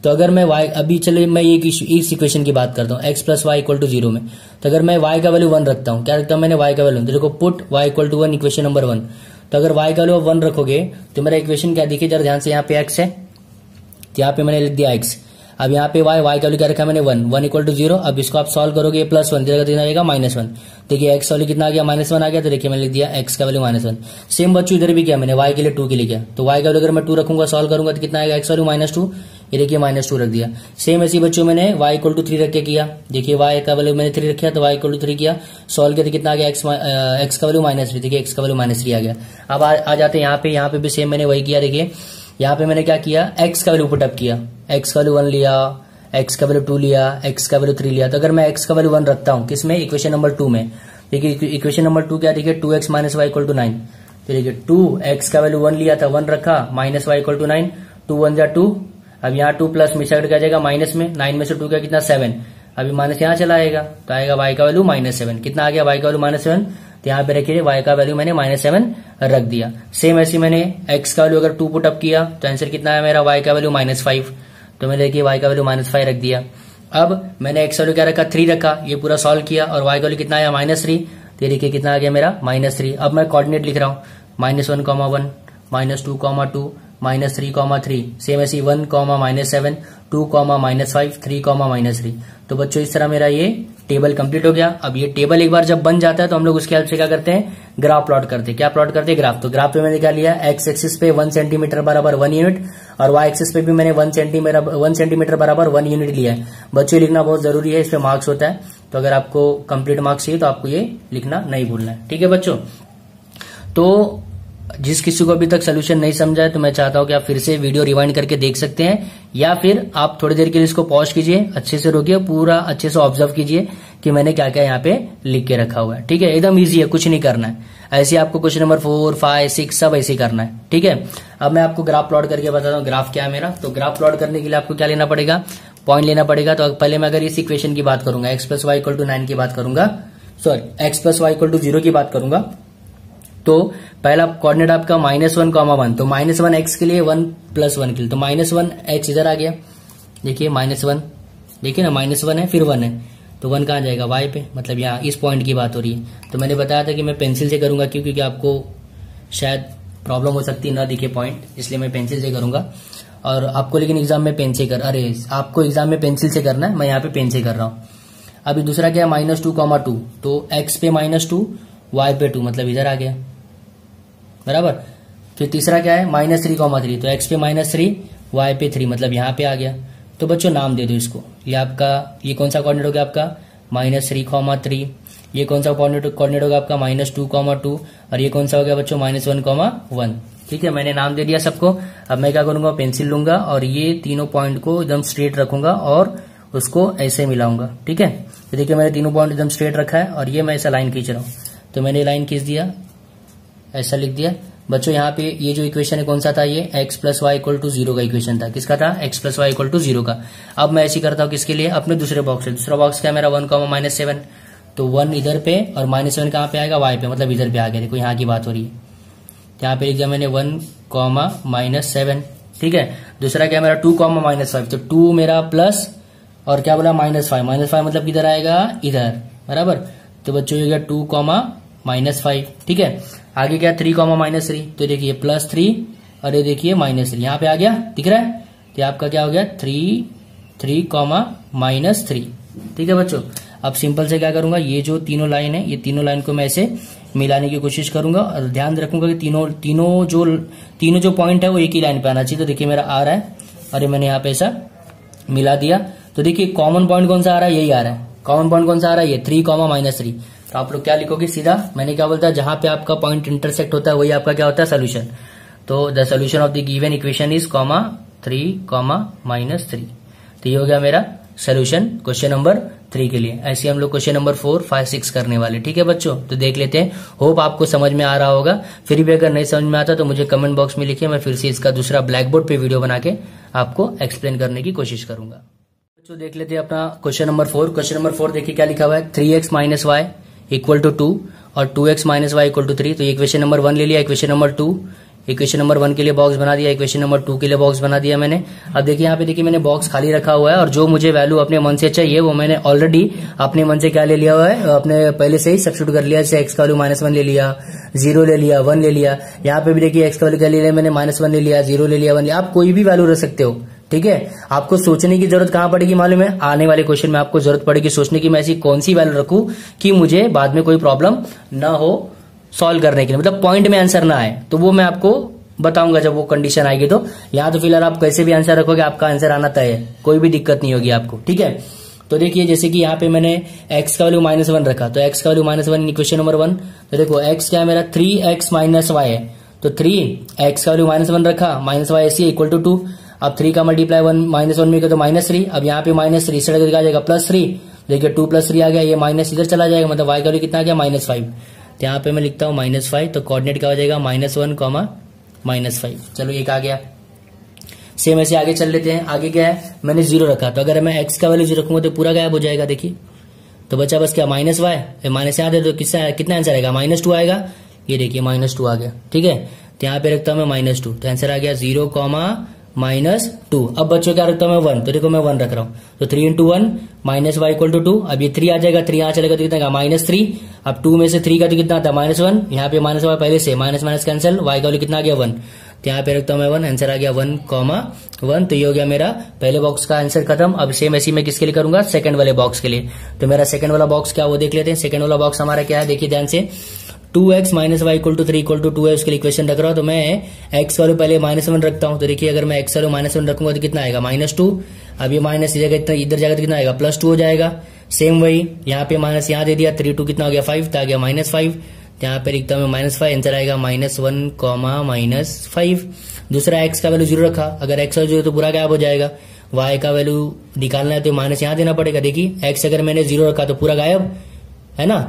तो अगर मैं y, अभी चलो मैं इस इक्वेशन की बात करता हूँ, x plus y equal to 0 में, तो अगर मैं y का वैल्यू 1 रखता हूँ, क्या रखता हूँ मैंने y का वैल्यू, तो देखो put y equal to 1 equation number 1। तो अगर y का वैल्यू 1 रखोगे तो मेरा इक्वेशन क्या, देखिए जरा ध्यान से, यहाँ पे x है, तो यहाँ पे मैंने लिख दिया x। अब यहाँ पे y का वैल्यू क्या रखा मैंने 1 इक्वल टू 0। अब इसको आप सॉल्व करोगे, +1 कितना आएगा, -1। देखिए x वैल्यू कितना आ गया, -1 आ गया, तो देखिए मैंने लिख दिया x का वैल्यू -1। सेम बच्चों इधर भी किया मैंने, y के लिए 2 के लिए किया, तो y का वैल्यू अगर मैं 2 रखूंगा, सॉल्व करूंगा, तो कितना आएगा, x वैल्यू -2, ये देखिए -2 रख दिया। सेम ऐसी बच्चों मैंने y इक्वल टू 3 रख के किया, देखिए y का वैल्यू मैंने 3 रखा, तो y इक्वल टू 3 किया, सॉल्व किया, तो कितना आ गया, x का वैल्यू -3, देखिए x का वैल्यू -3 आ गया। अब आ जाते हैं यहाँ पे भी सेम मैंने वही किया। देखिए यहाँ पे मैंने क्या किया, x का वैल्यू पुटअप किया, x का वैल्यू 1 लिया, x का वैल्यू 2 लिया, x का वैल्यू 3 लिया। तो अगर मैं x का वैल्यू 1 रखता हूँ किसमें, इक्वेशन नंबर 2 में, देखिए इक्वेशन नंबर 2 क्या, देखिए 2x minus y equal to 9। तो देखिए 2x का वैल्यू 1 लिया था, 1 रखा, माइनस वाई इक्वल टू 9, 2 1 जा 2। अब यहाँ 2 प्लस में क्या जाएगा, माइनस में, 9 में से 2 का कितना 7, अभी माइनस यहाँ चला आएगा, तो आएगा y का वैल्यू -7। कितना आ गया, y का वैल्यू -7, तो यहाँ पे रखिए y का वैल्यू मैंने -7 रख दिया। सेम ऐसे मैंने x का वैल्यू अगर 2 पुट अप किया, तो आंसर कितना है मेरा, y का वैल्यू -5, तो मैंने देखिए y का वैल्यू -5 रख दिया। अब मैंने x वैल्यू क्या रखा, 3 रखा, ये पूरा सॉल्व किया, और y का वैल्यू कितना आया, -3, तो देखिए कितना आ गया मेरा -3। अब मैं कोऑर्डिनेट लिख रहा हूँ, -1, -2, -2, -3, 3, सेम ऐसी 1, -7, 2, -5, 3, -3। तो बच्चों इस तरह मेरा ये टेबल कंप्लीट हो गया। अब ये टेबल एक बार जब बन जाता है तो हम लोग उसके हेल्प से क्या करते हैं, ग्राफ प्लॉट करते हैं। क्या प्लॉट करते हैं, ग्राफ। तो ग्राफ पे मैंने क्या लिया, एक्स एक्सिस पे 1 सेंटीमीटर बराबर 1 यूनिट, और वाई एक्सिस पे भी मैंने 1 सेंटीमीटर बराबर 1 यूनिट लिया है। बच्चों लिखना बहुत जरूरी है, इस पे मार्क्स होता है, तो अगर आपको कंप्लीट मार्क्स चाहिए तो आपको ये लिखना नहीं भूलना है, ठीक है बच्चों। तो जिस किसी को अभी तक सोल्यूशन नहीं समझा है, तो मैं चाहता हूं कि आप फिर से वीडियो रिवाइंड करके देख सकते हैं, या फिर आप थोड़ी देर के लिए इसको पॉज कीजिए, अच्छे से रोकिए, पूरा अच्छे से ऑब्जर्व कीजिए कि मैंने क्या क्या यहाँ पे लिख के रखा हुआ है, ठीक है। एकदम इजी है, कुछ नहीं करना है, ऐसे आपको क्वेश्चन नंबर 4, 5, 6 सब ऐसे करना है, ठीक है। अब मैं आपको ग्राफ प्लॉट करके बताता हूँ ग्राफ क्या है मेरा। तो ग्राफ प्लॉट करने के लिए आपको क्या लेना पड़ेगा, पॉइंट लेना पड़ेगा। तो पहले मैं अगर इस इक्वेशन की बात करूंगा, x plus y equal to 9 की बात करूंगा, sorry x plus y equal to 0 की बात करूंगा, तो पहला कोऑर्डिनेट आपका -1, 1, तो -1 x के लिए 1 + 1 के लिए, तो -1 x इधर आ गया, देखिए -1, देखिए ना, -1 है फिर 1 है, तो 1 कहाँ जाएगा, y पे, मतलब यहाँ इस पॉइंट की बात हो रही है। तो मैंने बताया था कि मैं पेंसिल से करूंगा, क्योंकि आपको शायद प्रॉब्लम हो सकती है ना दिखे पॉइंट, इसलिए मैं पेंसिल से करूंगा। और आपको लेकिन एग्जाम में पेन से आपको एग्जाम में पेंसिल से करना है, मैं यहाँ पे पेन से कर रहा हूँ। अभी दूसरा क्या है, -2, तो x पे -2, y पे 2, मतलब इधर आ गया, बराबर। फिर तीसरा क्या है, -3, तो x पे -3, y पे 3, मतलब यहाँ पे आ गया। तो बच्चों नाम दे दो इसको, ये आपका, ये कौन सा कोऑर्डिनेट हो गया आपका, -3, ये कौन सा कोऑर्डिनेट होगा आपका, -2, और ये कौन सा हो गया बच्चों, -1, ठीक है। मैंने नाम दे दिया सबको। अब मैं क्या करूंगा, पेंसिल लूंगा और ये तीनों पॉइंट को एकदम स्ट्रेट रखूंगा और उसको ऐसे मिलाऊंगा, ठीक है। तो देखिए मैंने तीनों पॉइंट एकदम स्ट्रेट रखा है और ये मैं ऐसा लाइन खींच रहा हूँ, तो मैंने लाइन खींच दिया, ऐसा लिख दिया। बच्चों यहाँ पे ये जो इक्वेशन है कौन सा था, ये x + y = 0 का इक्वेशन था। किसका था, x + y = 0 का। अब मैं ऐसे करता हूँ किसके लिए, अपने दूसरे बॉक्स से। दूसरा बॉक्स क्या है मेरा, 1, -7, तो 1 इधर पे और -7 कहाँ पे आएगा, y पे, मतलब इधर पे आ गया। देखो यहाँ की बात हो रही है, यहाँ पे लिख दिया मैंने 1, -7, ठीक है। दूसरा क्या मेरा 2, -5, तो 2 मेरा प्लस और क्या बोला, -5, मतलब किधर आएगा, इधर, बराबर। तो बच्चों ये गया 2, -5, ठीक है। आगे क्या 3, -3, तो देखिए +3 और ये देखिए -3, यहाँ पे आ गया, दिख रहा है। तो आपका क्या हो गया, 3, -3, ठीक है बच्चों। अब सिंपल से क्या करूंगा, ये जो तीनों लाइन है, ये तीनों लाइन को मैं ऐसे मिलाने की कोशिश करूंगा और ध्यान रखूंगा कि तीनों जो पॉइंट है वो एक ही लाइन पे आना चाहिए। तो देखिए मेरा आ रहा है और ये मैंने यहाँ पे ऐसा मिला दिया। तो देखिए कॉमन पॉइंट कौन सा आ रहा है, यही आ रहा है। कॉमन पॉइंट कौन सा आ रहा है, ये 3, -3। तो आप लोग क्या लिखोगे, सीधा मैंने क्या बोलता है, जहां पे आपका पॉइंट इंटरसेक्ट होता है वही आपका क्या होता है, सोल्यूशन। तो the solution of the given equation is 3, -3। तो ये हो गया मेरा सोल्यूशन क्वेश्चन नंबर 3 के लिए। ऐसे हम लोग क्वेश्चन नंबर 4, 5, 6 करने वाले, ठीक है बच्चों। तो देख लेते हैं, होप आपको समझ में आ रहा होगा। फिर भी अगर नहीं समझ में आता तो मुझे कमेंट बॉक्स में लिखिए, मैं फिर से इसका दूसरा ब्लैक बोर्ड पे वीडियो बना के आपको एक्सप्लेन करने की कोशिश करूंगा। बच्चों देख लेते हैं अपना क्वेश्चन नंबर 4। क्वेश्चन नंबर 4 देखिए क्या लिखा हुआ है, 3x - y = 2 और 2x - y = 3। तो ये इक्वेशन नंबर 1 ले लिया, इक्वेशन नंबर 2, इक्वेशन नंबर 1 के लिए बॉक्स बना दिया, इक्वेशन नंबर 2 के लिए बॉक्स बना दिया मैंने। अब देखिए यहाँ पे देखिए मैंने बॉक्स खाली रखा हुआ है और जो मुझे वैल्यू अपने मन से चाहिए वो मैंने ऑलरेडी अपने मन से क्या ले लिया हुआ है, अपने पहले से ही सब्स्टिट्यूट कर लिया। जैसे x का वैल्यू -1 ले लिया, 0 ले लिया, 1 ले लिया। यहाँ पे भी देखिए x का वैल्यू क्या ले लिया मैंने, -1 ले लिया, 0 ले लिया, 1 लिया। आप कोई भी वैल्यू रख सकते हो, ठीक है। आपको सोचने की जरूरत कहां पड़ेगी मालूम है, आने वाले क्वेश्चन में आपको जरूरत पड़ेगी सोचने की, मैं ऐसी कौन सी वैल्यू रखूं कि मुझे बाद में कोई प्रॉब्लम ना हो सॉल्व करने के लिए, मतलब पॉइंट में आंसर ना आए। तो वो मैं आपको बताऊंगा जब वो कंडीशन आएगी। तो यहाँ तो फिलहाल आप कैसे भी आंसर रखोगे, आपका आंसर आना तय है, कोई भी दिक्कत नहीं होगी आपको, ठीक है। तो देखिए जैसे कि यहाँ पे मैंने x का वैल्यू -1 रखा, तो x का वैल्यू -1 इक्वेशन नंबर 1। तो देखो x क्या है मेरा, 3x - y है, तो 3x का वैल्यू -1 रखा, -y ऐसी = 2। अब 3 का मल्टीप्लाई 1 -1 में तो -3। अब यहाँ पे -3 इस तरह आ जाएगा +3। देखिए 2 + 3 आ गया, ये माइनस इधर चला जाएगा, मतलब y का वैल्यू कितना आ गया, -5। तो यहाँ पे मैं लिखता हूँ -5, तो कोऑर्डिनेट क्या हो जाएगा, -1, -5। चलो एक आ गया। सेम ऐसे आगे चल लेते हैं। आगे क्या है, मैंने 0 रखा, तो अगर मैं x का वैल्यू 0 रखूंगा तो पूरा गायब हो जाएगा। देखिए तो बचा बस क्या, -y, माइनस यहाँ दे दो, कितना आंसर आएगा, -2 आएगा। ये देखिए -2 आ गया, ठीक है। तो यहाँ पे रखता हूँ मैं -2, तो आंसर आ गया 0, -2। अब बच्चों क्या रखता हूँ मैं 1, तो देखो मैं 1 रख रहा हूँ, तो 3 × 1 -y = 2। अब ये 3 आ जाएगा, 3 यहाँ चलेगा तो कितना -3। अब 2 में से 3 का तो कितना आता है, -1। यहाँ पे -y पहले से, माइनस कैंसिल, y का वैल्यू कितना आ गया, 1। तो यहाँ पे रखता हूँ मैं 1, आंसर आ गया 1, 1। तो ये हो गया मेरा पहले बॉक्स का आंसर खत्म। अब सेम ऐसी मैं किसके लिए करूंगा, सेकंड वाले बॉक्स के लिए। तो मेरा सेकंड वाला बॉक्स क्या वो देख लेते हैं। सेकंड वाला बॉक्स हमारा क्या है, देखिए ध्यान से, 2x - y = 3 = 2 है, उसके लिए इक्वेशन रख रहा हूं। तो मैं x वाले पहले -1 रखता हूं, तो देखिए अगर मैं x वाले -1 रखूंगा तो कितना आएगा, -2। अब ये माइनस इधर जाएगा तो कितना आएगा, +2 हो जाएगा। सेम वही यहाँ पे माइनस यहाँ दे दिया, 3 2 कितना हो गया, 5, तो आ गया -5। यहाँ पे लिखता हूँ मैं -5, आंसर आएगा -1, -5। दूसरा x का वैल्यू 0 रखा, अगर x वाला 0 तो पूरा गायब हो जाएगा। y का वैल्यू निकालना है तो माइनस यहाँ देना पड़ेगा। देखिए x अगर मैंने 0 रखा तो पूरा गायब है ना,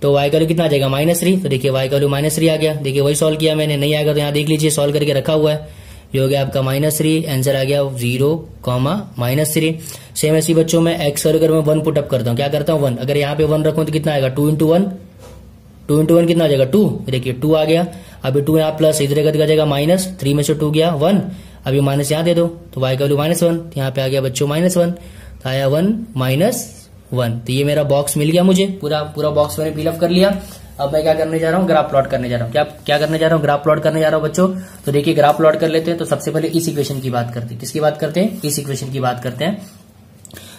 तो y का वैल्यू कितना आ जाएगा, -3। तो देखिए y का वैल्यू -3 आ गया। देखिए वही सॉल्व किया मैंने, नहीं आएगा तो यहाँ देख लीजिए, सॉल्व करके रखा हुआ है। ये हो गया आपका -3, आंसर आ गया 0, -3। सेम ऐसी बच्चों में x और अगर मैं 1 पुट अप करता हूँ, क्या करता हूँ 1, अगर यहाँ पे 1 रखूँ तो कितना आएगा, 2 × 1, 2 × 1 कितना आ जाएगा, 2। देखिए 2 आ गया। अभी 2 यहाँ प्लस, इधर का जाएगा माइनस, 3 में से 2 गया 1। अभी माइनस यहाँ दे दो, तो y का वैल्यू -1, यहाँ पे आ गया बच्चों -1। तो आया 1 माइनस 1। तो ये मेरा बॉक्स मिल गया मुझे, पूरा बॉक्स मैंने फिलअप कर लिया। अब मैं क्या करने जा रहा हूँ, ग्राफ प्लॉट करने जा रहा हूँ। क्या करने जा रहा हूँ, ग्राफ प्लॉट करने जा रहा हूँ बच्चों। तो देखिए ग्राफ प्लॉट कर लेते हैं। तो सबसे पहले इस इक्वेशन की बात करते हैं। किसकी बात करते हैं, इस इक्वेशन की बात करते हैं।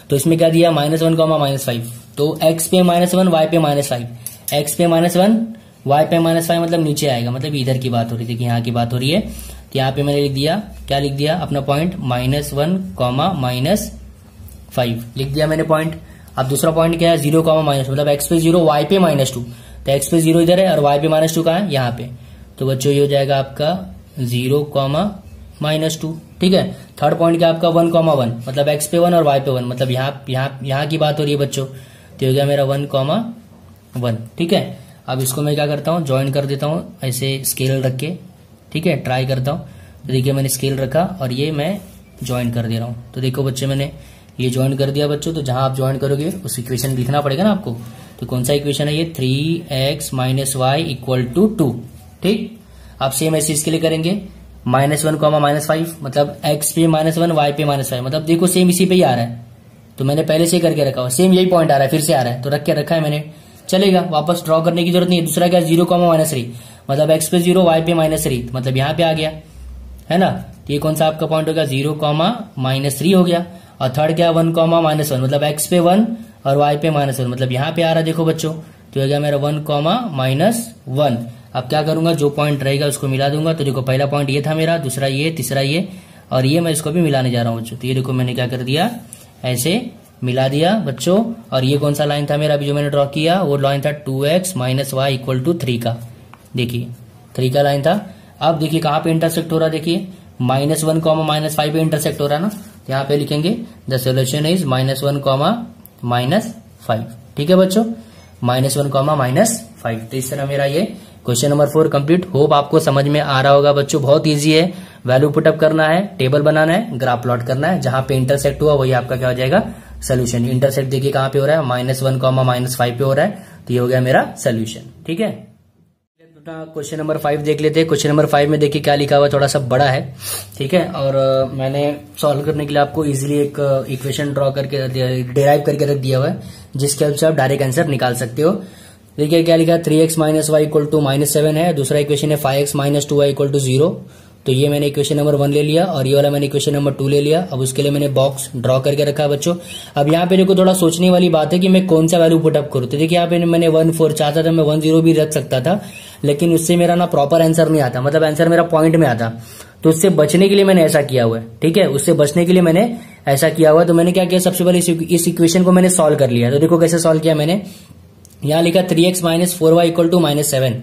तो इसमें क्या दिया, -1, -5। तो x पे -1 y पे -5, x पे -1 y पे -5 मतलब नीचे आएगा, मतलब इधर की बात हो रही थी कि यहाँ की बात हो रही है। तो यहाँ पे मैंने लिख दिया, क्या लिख दिया अपना पॉइंट, -1, -5 लिख दिया मैंने पॉइंट। अब दूसरा पॉइंट क्या है, 0, -2 मतलब x पे 0 y पे -2। तो x पे 0 इधर है और y पे -2 कहाँ है, यहाँ पे। तो बच्चों ये हो जाएगा आपका 0, -2। ठीक है। थर्ड पॉइंट क्या आपका 1, 1 मतलब x पे 1 और y पे 1 मतलब यहाँ की बात हो रही है बच्चों। तो हो गया मेरा 1, 1। ठीक है। अब इसको मैं क्या करता हूँ, ज्वाइन कर देता हूँ ऐसे स्केल रख के। ठीक है, ट्राई करता हूँ। तो देखिए मैंने स्केल रखा और ये मैं ज्वाइन कर दे रहा हूँ। तो देखो बच्चे मैंने ये ज्वाइन कर दिया बच्चों। तो जहां आप ज्वाइन करोगे उस इक्वेशन लिखना पड़ेगा ना आपको। तो कौन सा इक्वेशन है ये, 3x - y = 2। ठीक। आप सेम ऐसे इसके लिए करेंगे, -1, -5 मतलब x पे -1 y पे -5 मतलब देखो सेम इसी पे ही आ रहा है। तो मैंने पहले से करके रखा हुआ, सेम यही पॉइंट आ रहा है, फिर से आ रहा है तो रख के रखा है मैंने, चलेगा, वापस ड्रॉ करने की जरूरत नहीं है। दूसरा क्या, 0, -3 मतलब x पे 0 y पे -3 मतलब यहाँ पे आ गया है ना। तो ये कौन सा आपका पॉइंट होगा, 0, -3 हो गया। और थर्ड क्या, 1, -1 मतलब x पे 1 और y पे -1 मतलब यहाँ पे आ रहा है देखो बच्चों। तो हो गया मेरा 1, -1। अब क्या करूंगा, जो पॉइंट रहेगा उसको मिला दूंगा। तो देखो पहला पॉइंट ये था मेरा, दूसरा ये, तीसरा ये और ये मैं इसको भी मिलाने जा रहा हूँ बच्चों। तो ये देखो मैंने क्या कर दिया, ऐसे मिला दिया बच्चों। और ये कौन सा लाइन था मेरा अभी जो मैंने ड्रॉ किया, वो लाइन था 2x - y = 3 का। देखिए 3 का लाइन था। अब देखिए कहाँ पे इंटरसेक्ट हो रहा है, देखिए -1, -5 पे इंटरसेक्ट हो रहा है ना। यहाँ पे लिखेंगे द सोल्यूशन इज -1, -5। ठीक है बच्चों, -1, -5। तो इस तरह मेरा ये क्वेश्चन नंबर 4 कंप्लीट। होप आपको समझ में आ रहा होगा बच्चों। बहुत इजी है, वैल्यू पुटअप करना है, टेबल बनाना है, ग्राफ प्लॉट करना है। जहां पे इंटरसेक्ट हुआ वही आपका क्या हो जाएगा, सोल्यूशन। इंटरसेक्ट देखिए कहाँ पे हो रहा है, -1, -5 पे हो रहा है। तो ये हो गया मेरा सोल्यूशन। ठीक है, क्वेश्चन नंबर 5 देख लेते हैं। क्वेश्चन नंबर 5 में देखिए क्या लिखा हुआ है, थोड़ा सा बड़ा है। ठीक है, और मैंने सॉल्व करने के लिए आपको इजीली एक इक्वेशन ड्रॉ करके डिराइव करके रख दिया हुआ है, जिसके हेल्प से आप डायरेक्ट आंसर निकाल सकते हो। देखिए क्या लिखा है, 3x - y = -7 है। दूसरा इक्वेशन है 5x - 2y = 0। तो ये मैंने इक्वेशन नंबर 1 ले लिया और ये वाला मैंने इक्वेशन नंबर 2 ले लिया। अब उसके लिए मैंने बॉक्स ड्रॉ करके रखा है बच्चों। अब यहाँ पे देखो थोड़ा सोचने वाली बात है कि मैं कौन सा वैल्यू पुटअप करूँ। तो देखिए यहाँ पे मैंने 1, 4 चाहता था, मैं 1, 0 भी रख सकता था, लेकिन उससे मेरा ना प्रॉपर आंसर नहीं आता, मतलब आंसर मेरा पॉइंट में आता। तो उससे बचने के लिए मैंने ऐसा किया हुआ है। ठीक है, उससे बचने के लिए मैंने ऐसा किया हुआ है। तो मैंने क्या किया, सबसे पहले इस इक्वेशन को मैंने सॉल्व कर लिया। तो देखो कैसे सॉल्व किया मैंने, यहाँ लिखा 3x - 4y = -7।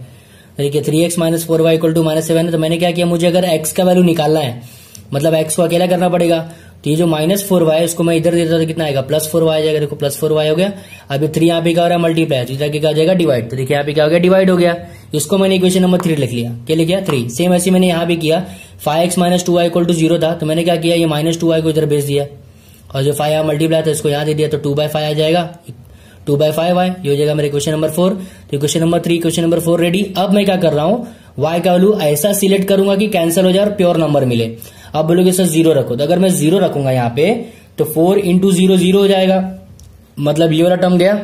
देखिए 3x - 4y = -7 है। तो मैंने क्या किया, मुझे अगर x का वैल्यू निकालना है, मतलब x को अकेला करना पड़ेगा। तो ये जो -4y है इसको मैं इधर देता तो कितना आएगा, +4y आ जाएगा। देखो +4y हो गया। अभी 3 यहाँ पे क्या हो रहा है, मल्टीप्लाई, तो इधर क्या हो जाएगा, डिवाइड। तो देखिए यहाँ पे क्या हो गया, डिवाइड हो गया। इसको मैंने इक्वेशन नंबर 3 लिख लिया। क्या लिख लिया, 3। सेम ऐसे मैंने यहाँ भी किया, 5x - 2y = 0 था। तो मैंने क्या किया, ये -2y को इधर भेज दिया और जो 5 यहाँ मल्टीप्लाई था इसको यहाँ दे दिया। तो 2/5 आ जाएगा, 2/5y। ये हो जाएगा मेरे क्वेश्चन नंबर 4। तो question number 3, question number 4 ready. अब मैं क्या कर रहा हूँ, y का वैल्यू ऐसा सिलेक्ट करूंगा कि कैंसिल हो जाए और प्योर नंबर मिले। अब बोलोगे सर 0 रखो, तो अगर मैं 0 रखूंगा यहाँ पे तो 4 × 0 0 हो जाएगा, मतलब ये वाला टर्म गया।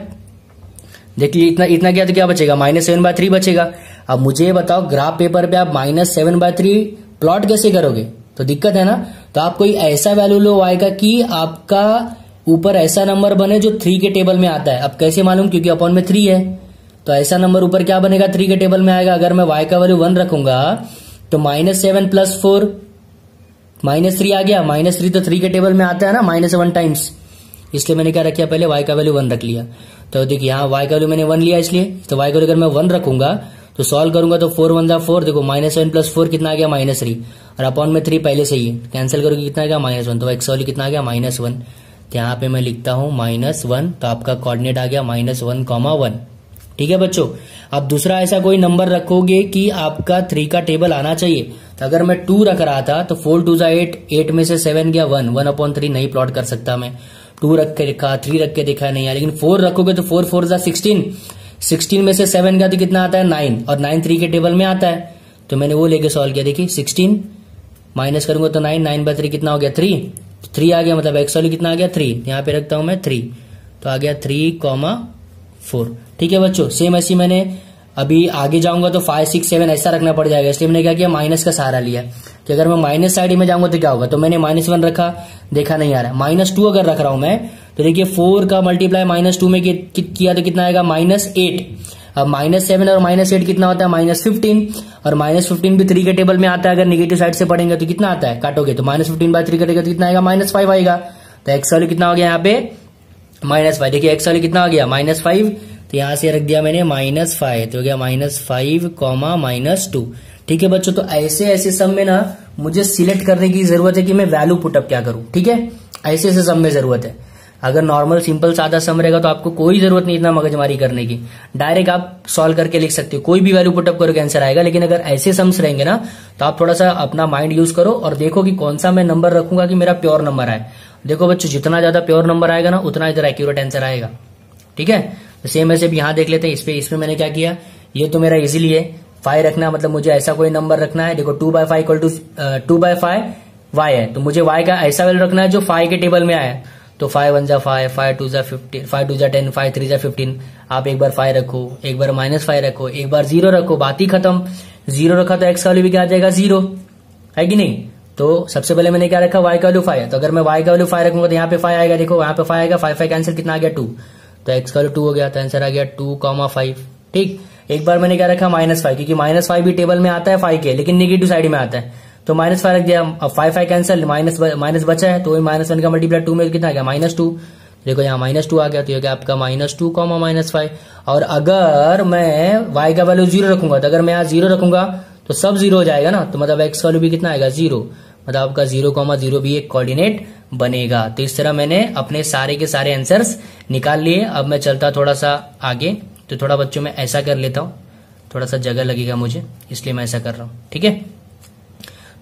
देखिए इतना गया तो क्या बचेगा, -7/3 बचेगा। अब मुझे बताओ ग्राफ पेपर पे आप -7/3 प्लॉट कैसे करोगे, तो दिक्कत है ना। तो आप कोई ऐसा वैल्यू लो y का कि आपका ऊपर ऐसा नंबर बने जो 3 के टेबल में आता है। अब कैसे मालूम, क्योंकि अपॉन में 3 है, तो ऐसा नंबर ऊपर क्या बनेगा, 3 के टेबल में आएगा। अगर मैं y का वैल्यू 1 रखूंगा तो -7 + 4 -3 आ गया। -3 तो 3 के टेबल में आता है ना, -1 टाइम्स, इसलिए मैंने क्या रखा, पहले y का वैल्यू 1 रख लिया। तो देखिए यहाँ y का वैल्यू मैंने 1 लिया, इसलिए तो y का वैल्यू अगर मैं 1 रखूंगा तो सॉल्व करूंगा तो 4 × 1 = 4। देखो -7 + 4 कितना आ गया, -3, और अपॉन में 3 पहले से ही कैंसिल करोगे कितना आ गया, -1। तो x वैल्यू कितना आ गया, -1। तो यहाँ पे मैं लिखता हूं -1, तो आपका कोऑर्डिनेट आ गया -1, 1। ठीक है बच्चों। अब दूसरा ऐसा कोई नंबर रखोगे कि आपका 3 का टेबल आना चाहिए। तो अगर मैं 2 रख रहा था तो 4 × 2 = 8, 8 में से 7 गया 1, 1/3 नहीं प्लॉट कर सकता मैं। 2 रख के देखा, 3 रख के देखा नहीं है, लेकिन 4 रखोगे तो 4 × 4 = 16, 16 में से 7 गया तो कितना आता है, 9, और 9 3 के टेबल में आता है। तो मैंने वो लेके सॉल्व किया। देखिए 16 माइनस करूंगा तो 9, 9/3 कितना हो गया, 3। 3 आ गया, मतलब एक्स वैल्यू कितना आ गया 3, यहाँ पे रखता हूं मैं 3, तो आ गया 3,4। ठीक है बच्चों, सेम ऐसी मैंने अभी आगे जाऊंगा तो 5, 6, 7 ऐसा रखना पड़ जाएगा, इसलिए मैंने क्या किया माइनस का सहारा लिया कि अगर मैं माइनस साइड में जाऊंगा तो क्या होगा, तो मैंने -1 रखा, देखा नहीं आ रहा है। -2 अगर रख रहा हूं मैं तो देखिए 4 का मल्टीप्लाई -2 में किया तो कितना आएगा -8। अब -7 और -8 कितना होता है -15, और -15 भी 3 के टेबल में आता है, अगर निगेटिव साइड से पढ़ेंगे तो कितना आता है, काटोगे तो -15/3 कटेगा तो कितना आएगा -5 आएगा। तो एक्स वैल्यू कितना हो गया यहाँ पे -5। देखिए एक्स वैल्यू कितना हो गया -5, तो यहां से रख दिया मैंने -5, तो हो गया -5, -2। ठीक है बच्चों, तो ऐसे ऐसे सम में ना मुझे सिलेक्ट करने की जरूरत है कि मैं वैल्यू पुटअप क्या करूं। ठीक है, ऐसे ऐसे सम में जरूरत है। अगर नॉर्मल सिंपल सादा सम रहेगा तो आपको कोई जरूरत नहीं इतना मगजमारी करने की, डायरेक्ट आप सॉल्व करके लिख सकते हो, कोई भी वैल्यू पुटअप करोगे आंसर आएगा। लेकिन अगर ऐसे सम्स रहेंगे ना तो आप थोड़ा सा अपना माइंड यूज करो और देखो कि कौन सा मैं नंबर रखूंगा कि मेरा प्योर नंबर आए। देखो बच्चों, जितना ज्यादा प्योर नंबर आएगा ना उतना इधर एक्यूरेट आंसर आएगा। ठीक है, तो सेम ऐसे भी यहां देख लेते हैं। इसमें मैंने क्या किया, ये तो मेरा इजीली है 5 रखना, मतलब मुझे ऐसा कोई नंबर रखना है। देखो 2/5 इक्वल टू 2/5 y है, तो मुझे y का ऐसा वैल्यू रखना है जो 5 के टेबल में आया। तो 5 1 जा 5, 5 2 जा 15, 5 2 जा 10, 5 3 जा 15। आप एक बार 5 रखो, एक बार -5 रखो, एक बार 0 रखो, बात ही खत्म। 0 रखा तो एक्स वैल्यू भी क्या आ जाएगा 0, है कि नहीं। तो सबसे पहले मैंने क्या रखा, y का वैल्यू 5 है, तो अगर मैं y का वैल्यू 5 रखूंगा तो यहाँ पे 5 आएगा। देखो यहाँ पे 5 आएगा, 5 कैंसिल, कितना आ गया 2, तो एक्स का वैल्यू 2 हो गया, तो आंसर आ गया 2,5। ठीक, एक बार मैंने क्या रखा -5, क्योंकि -5 भी टेबल में आता है 5 के, लेकिन नेगेटिव साइड में आता है, तो -5 रख दिया। अब 5 कैंसिल, माइनस बचा है, तो वही -1 का मल्टीप्लाई 2 में कितना आ गया -2। देखो यहाँ -2 आ गया, तो ये क्या आपका -2, -5। और अगर मैं y का वैल्यू 0 रखूंगा, तो अगर मैं यहाँ 0 रखूंगा तो सब 0 हो जाएगा ना, तो मतलब एक्स वैल्यू भी कितना आएगा 0, मतलब आपका 0,0 भी एक कोऑर्डिनेट बनेगा। तो इस तरह मैंने अपने सारे के सारे आंसर्स निकाल लिए। अब मैं चलता थोड़ा सा आगे, तो थोड़ा बच्चों में ऐसा कर लेता हूं, थोड़ा सा जगह लगेगा मुझे, इसलिए मैं ऐसा कर रहा हूं। ठीक है,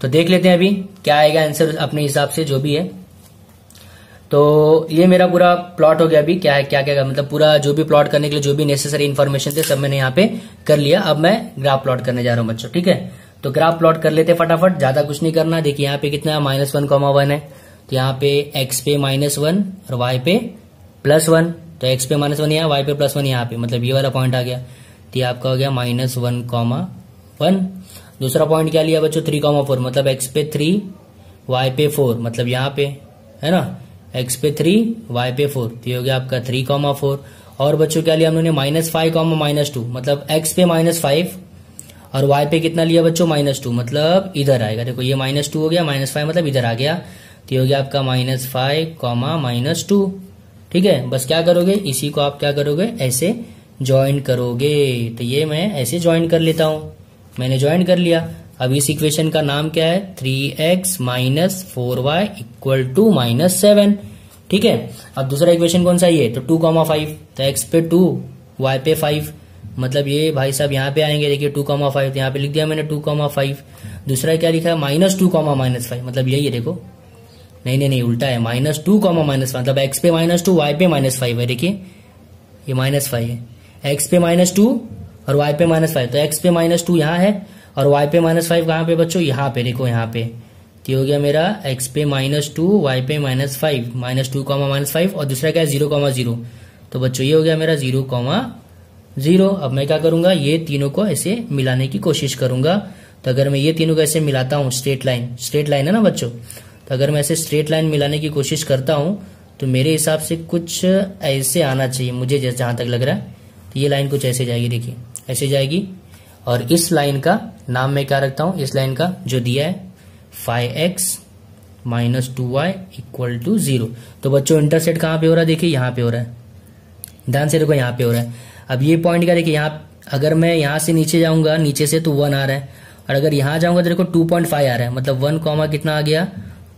तो देख लेते हैं अभी क्या आएगा आंसर अपने हिसाब से जो भी है। तो ये मेरा पूरा प्लॉट हो गया। अभी क्या है, क्या क्या मतलब पूरा जो भी प्लॉट करने के लिए जो भी नेसेसरी इन्फॉर्मेशन थे सब मैंने यहाँ पे कर लिया। अब मैं ग्राफ प्लॉट करने जा रहा हूँ बच्चों। ठीक है, तो ग्राफ प्लॉट कर लेते फटाफट, ज्यादा कुछ नहीं करना। देखिए यहाँ पे कितना -1,1 है, तो यहाँ पे x पे -1 और y पे +1, तो x पे -1 यहाँ, y पे +1 यहाँ पे, मतलब ये वाला पॉइंट आ गया। तो ये आपका हो गया -1,1। दूसरा पॉइंट क्या लिया बच्चों 3,4, मतलब x पे 3 y पे 4, मतलब यहाँ पे है ना, x पे 3 y पे 4, तो ये हो गया आपका 3,4। और बच्चों क्या लिया हमने -5, -2, मतलब x पे -5 और y पे कितना लिया बच्चों -2, मतलब इधर आएगा। देखो ये -2 हो गया, -5 मतलब इधर आ गया, तो ये हो गया आपका -5, -2। ठीक है, बस क्या करोगे, इसी को आप क्या करोगे ऐसे ज्वाइन करोगे। तो ये मैं ऐसे ज्वाइन कर लेता हूं, मैंने ज्वाइन कर लिया। अब इस इक्वेशन का नाम क्या है, 3x - 4y = -7। ठीक है, अब दूसरा इक्वेशन कौन सा ये, तो 2,5, तो x पे 2 y पे 5, मतलब ये भाई साहब यहाँ पे आएंगे। देखिए 2,5, तो यहाँ पे लिख दिया मैंने 2,5। दूसरा क्या लिखा है -2, -5, मतलब यही है। देखो नहीं उल्टा है, -2, -5, मतलब x पे -2 y पे -5 है। देखिए ये -5 है, x पे -2 और y पे -5, तो x पे -2 यहाँ है और y पे -5 कहाँ पे बच्चों, यहाँ पे। देखो यहाँ पे, तो ये हो गया मेरा x पे -2 y पे -5, -2, -5, और दूसरा क्या है 0,0, तो बच्चों ये हो गया मेरा 0,0। अब मैं क्या करूंगा, ये तीनों को ऐसे मिलाने की कोशिश करूंगा। तो अगर मैं ये तीनों को ऐसे मिलाता हूँ, स्ट्रेट लाइन है ना बच्चों, तो अगर मैं ऐसे स्ट्रेट लाइन मिलाने की कोशिश करता हूं तो मेरे हिसाब से कुछ ऐसे आना चाहिए मुझे, जहां तक लग रहा है। तो ये लाइन कुछ ऐसे जाएगी, देखिए ऐसे जाएगी। और इस लाइन का नाम मैं क्या रखता हूं, इस लाइन का जो दिया है 5x - 2y = 0। तो बच्चों इंटरसेक्ट कहां पे हो रहा है, देखिए यहाँ पे हो रहा है, ध्यान से देखो यहाँ पे हो रहा है। अब ये पॉइंट का देखिए यहाँ, अगर मैं यहाँ से नीचे जाऊंगा, नीचे से तो 1 आ रहा है, और अगर यहाँ जाऊंगा तो देखो 2.5 आ रहा है, मतलब 1, कितना आ गया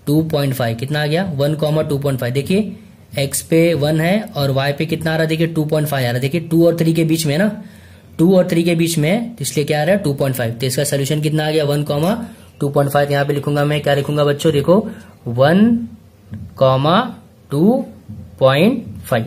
2.5, कितना आ गया 1, 2.5। देखिए x पे 1 है और y पे कितना आ रहा है, देखिए 2.5 आ रहा है। देखिए 2 और 3 के बीच में ना, 2 और 3 के बीच में, तो इसलिए क्या आ रहा है 2.5। तो इसका सोल्यूशन कितना आ गया 1, 2.5। यहाँ पे लिखूंगा मैं, क्या लिखूंगा बच्चों, देखो 1, 2.5।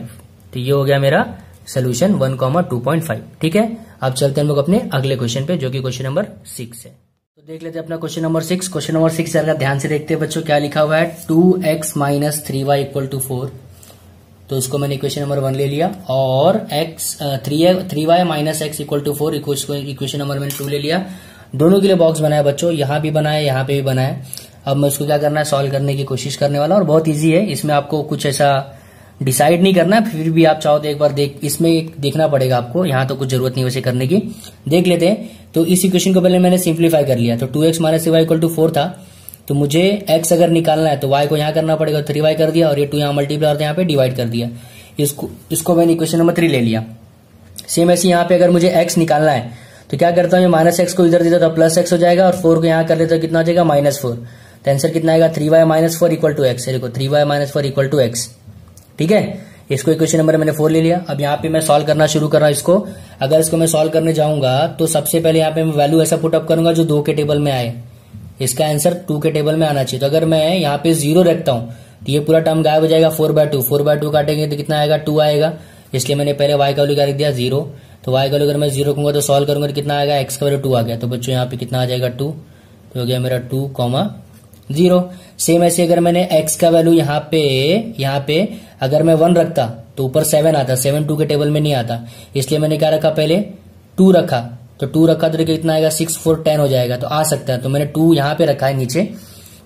तो ये हो गया मेरा सोल्यूशन 1, 2.5। ठीक है, अब चलते हैं हम लोग अपने अगले क्वेश्चन पे, जो कि क्वेश्चन नंबर 6 है। तो देख लेते हैं अपना क्वेश्चन नंबर 6। क्वेश्चन नंबर 6 अगर ध्यान से देखते हैं बच्चों, क्या लिखा हुआ है 2x minus 3y equal to 4। तो इसको मैंने इक्वेशन नंबर 1 ले लिया, और x 3y minus x equal to 4 equation number मैंने 2 ले लिया। दोनों के लिए बॉक्स बनाया बच्चों, यहाँ भी बनाया यहाँ पे भी बनाया। अब मैं इसको क्या करना है, सॉल्व करने की कोशिश करने वाला, और बहुत ईजी है, इसमें आपको कुछ ऐसा डिसाइड नहीं करना है, फिर भी आप चाहो तो एक बार इसमें देखना पड़ेगा आपको, यहाँ तो कुछ जरूरत नहीं वैसे करने की। देख लेते हैं। तो इस इक्वेशन को पहले मैंने सिंप्लीफाई कर लिया, तो 2x minus 3y equal to 4 था, तो मुझे x अगर निकालना है तो y को यहाँ करना पड़ेगा, 3y कर दिया, और ये 2 यहाँ मल्टीप्लाई और यहाँ पे डिवाइड कर दिया। इसको मैंने इक्वेशन नंबर 3 ले लिया। सेम ऐसे यहाँ पे अगर मुझे x निकालना है तो क्या करता हूँ, माइनस एक्स को इधर देता तो प्लस एक्स हो जाएगा, और 4 को यहाँ कर लेता तो कितना हो जाएगा -4। तो आंसर कितना आएगा 3y minus 4 equal to x. देखो 3y minus 4 equal to x, ठीक है। इसको इक्वेशन नंबर मैंने 4 ले लिया। अब यहाँ पे मैं सॉल्व करना शुरू कर रहा हूँ इसको। अगर इसको मैं सॉल्व करने जाऊंगा तो सबसे पहले यहाँ पे मैं वैल्यू ऐसा पुटअप करूंगा जो 2 के टेबल में आए। इसका आंसर 2 के टेबल में आना चाहिए। तो अगर मैं यहाँ पे 0 रखता हूँ तो ये पूरा टर्म गायब हो जाएगा, 4/2। 4/2 काटेंगे तो कितना आएगा 2 आएगा, इसलिए मैंने पहले y का वैल्यू क्या लिख दिया 0। तो y का वैल्यू अगर मैं 0 रखूंगा तो सॉल्व करूंगा तो कितना आएगा, x का वैल्यू 2 आ गया। तो बच्चों यहाँ पे कितना आ जाएगा 2, तो हो गया मेरा 2,0। सेम ऐसे अगर मैंने x का वैल्यू यहाँ पे अगर मैं 1 रखता तो ऊपर 7 आता, 7 2 के टेबल में नहीं आता, इसलिए मैंने क्या रखा, पहले 2 रखा। तो 2 रखा तो देखिए कितना आएगा 6 4 10 हो जाएगा, तो आ सकता है। तो मैंने 2 यहाँ पे रखा है नीचे,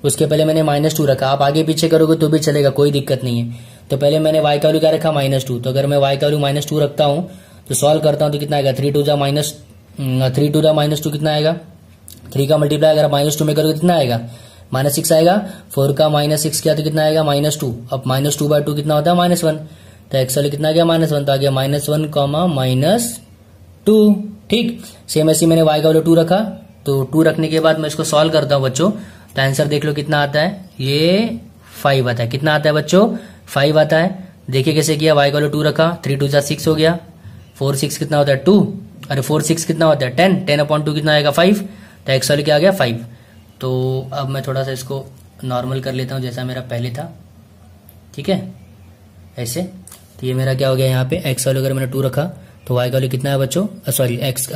उसके पहले मैंने -2 रखा। आप आगे पीछे करोगे तो भी चलेगा, कोई दिक्कत नहीं है। तो पहले मैंने y का वैल्यू क्या रखा -2। तो अगर मैं y का वैल्यू -2 रखता हूँ तो सॉल्व करता हूँ तो कितना आएगा 3 2 जा -2 कितना आएगा, 3 का मल्टीप्लाई अगर -2 में करोगे कितना आएगा -6 आएगा। 4 का -6 किया तो कितना आएगा -2। अब -2/2 कितना होता है -1। तो एक्स वाले कितना आ गया -1, तो आ गया -1, -2। ठीक, सेम ऐसे मैंने y का वैल्यू 2 रखा। तो 2 रखने के बाद मैं इसको सॉल्व करता हूँ बच्चों, तो आंसर देख लो कितना आता है, ये 5 आता है। कितना आता है बच्चों 5 आता है। देखिए कैसे किया, y का वैल्यू 2 रखा, 3 2 जा 6 हो गया, 4 6 कितना होता है 2, अरे 4 6 कितना होता है 10, 10/2 कितना आएगा 5। तो एक्स वाले क्या आ गया 5। तो अब मैं थोड़ा सा इसको नॉर्मल कर लेता हूँ जैसा मेरा पहले था, ठीक है ऐसे। तो ये मेरा क्या हो गया, यहाँ पे एक्स वैल्यू अगर मैंने 2 रखा तो y का वैल्यू कितना है बच्चों, एक्स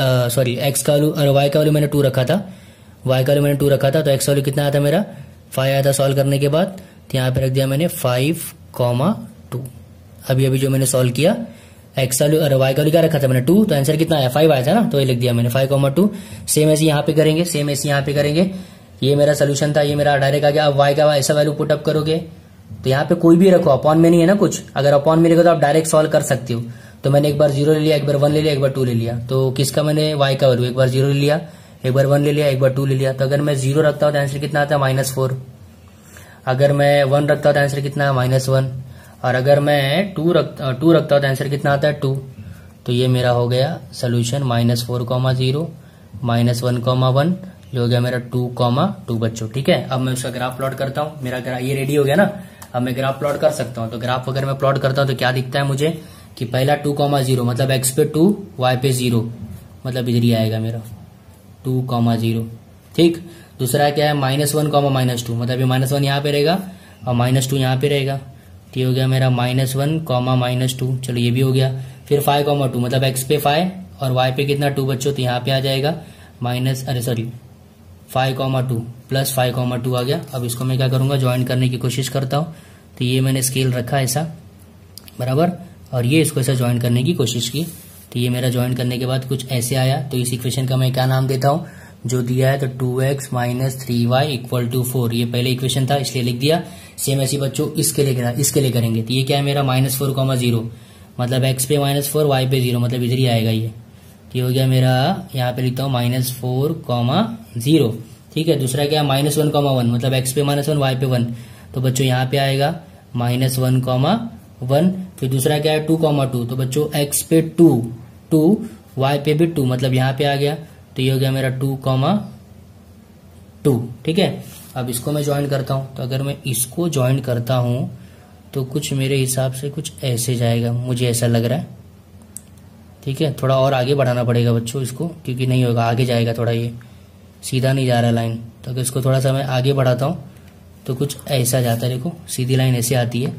का वैल्यू और y का वैल्यू मैंने 2 रखा था, y का वैल्यू मैंने 2 रखा था, तो एक्स वैल्यू कितना आया था मेरा 5 आया था सॉल्व करने के बाद। तो यहाँ पे रख दिया मैंने 5,2। अभी जो मैंने सॉल्व किया एक्स वैल्यू और y का वैल्यू क्या रखा था मैंने 2, तो आंसर कितना आया 5 आया था ना, तो ये लिख दिया मैंने 5,2। सेम ऐसे यहाँ पे करेंगे, ये मेरा सोल्यूशन था, ये मेरा डायरेक्ट आ गया। अब y का ऐसा वैल्यू पुटअप करोगे तो यहाँ पे कोई भी रखो, अपॉन में नहीं है ना कुछ, अगर अपॉन में रखो तो आप डायरेक्ट सॉल्व कर सकते हो। तो मैंने एक बार 0 ले लिया, एक बार 1 ले लिया, एक बार 2 ले लिया। तो किसका मैंने y का वैल्यू एक बार 0 ले लिया, एक बार 1 ले लिया, एक बार 2 ले लिया। तो अगर मैं 0 रखता हूँ तो आंसर कितना आता है -4। अगर मैं 1 रखता हूँ तो आंसर कितना है -1, और अगर मैं 2 रखता हूँ तो आंसर कितना आता है 2। तो ये मेरा हो गया सोल्यूशन -4,0 -1,1 जो हो गया मेरा 2,2 बच्चों, ठीक है। अब मैं उसका ग्राफ प्लॉट करता हूँ, मेरा ग्राफ ये रेडी हो गया ना। अब मैं ग्राफ प्लॉट कर सकता हूँ। तो ग्राफ अगर मैं प्लॉट करता हूँ तो क्या दिखता है मुझे कि पहला 2,0 मतलब x पे 2 y पे 0, मतलब इधर ही आएगा मेरा 2,0, ठीक। दूसरा क्या है -1, -2 मतलब ये -1 यहाँ पे रहेगा और -2 यहाँ पे रहेगा। तो ये हो गया मेरा -1, -2, चलो ये भी हो गया। फिर 5,2 मतलब x पे 5 और y पे कितना 2 बच्चों, तो यहाँ पे आ जाएगा 5,2 प्लस 5,2 आ गया। अब इसको मैं क्या करूंगा, ज्वाइन करने की कोशिश करता हूँ। तो ये मैंने स्केल रखा ऐसा बराबर, और ये इसको ऐसा ज्वाइन करने की कोशिश की। तो ये मेरा ज्वाइन करने के बाद कुछ ऐसे आया। तो इस इक्वेशन का मैं क्या नाम देता हूँ जो दिया है, तो 2x minus 3y equal to 4, ये पहले इक्वेशन था इसलिए लिख दिया। सेम ऐसी बच्चों इसके लिए करेंगे। तो ये क्या है मेरा -4,0 मतलब x पे -4 y पे 0 मतलब इधर ही आएगा ये। तो हो गया मेरा, यहाँ पे लिखता हूँ -4,0, ठीक है। दूसरा क्या -1,1 मतलब x पे -1 y पे 1, तो बच्चों यहाँ पे आएगा -1,1। फिर दूसरा क्या है 2,2, तो बच्चों x पे 2 y पे भी 2 मतलब यहाँ पे आ गया। तो ये हो गया मेरा 2,2, ठीक है। अब इसको मैं ज्वाइन करता हूँ। तो अगर मैं इसको ज्वाइन करता हूँ तो कुछ मेरे हिसाब से कुछ ऐसे जाएगा, मुझे ऐसा लग रहा है, ठीक है। थोड़ा और आगे बढ़ाना पड़ेगा बच्चों इसको, क्योंकि नहीं होगा, आगे जाएगा थोड़ा, ये सीधा नहीं जा रहा लाइन। तो अगर इसको थोड़ा सा मैं आगे बढ़ाता हूँ तो कुछ ऐसा जाता है, देखो सीधी लाइन ऐसे आती है,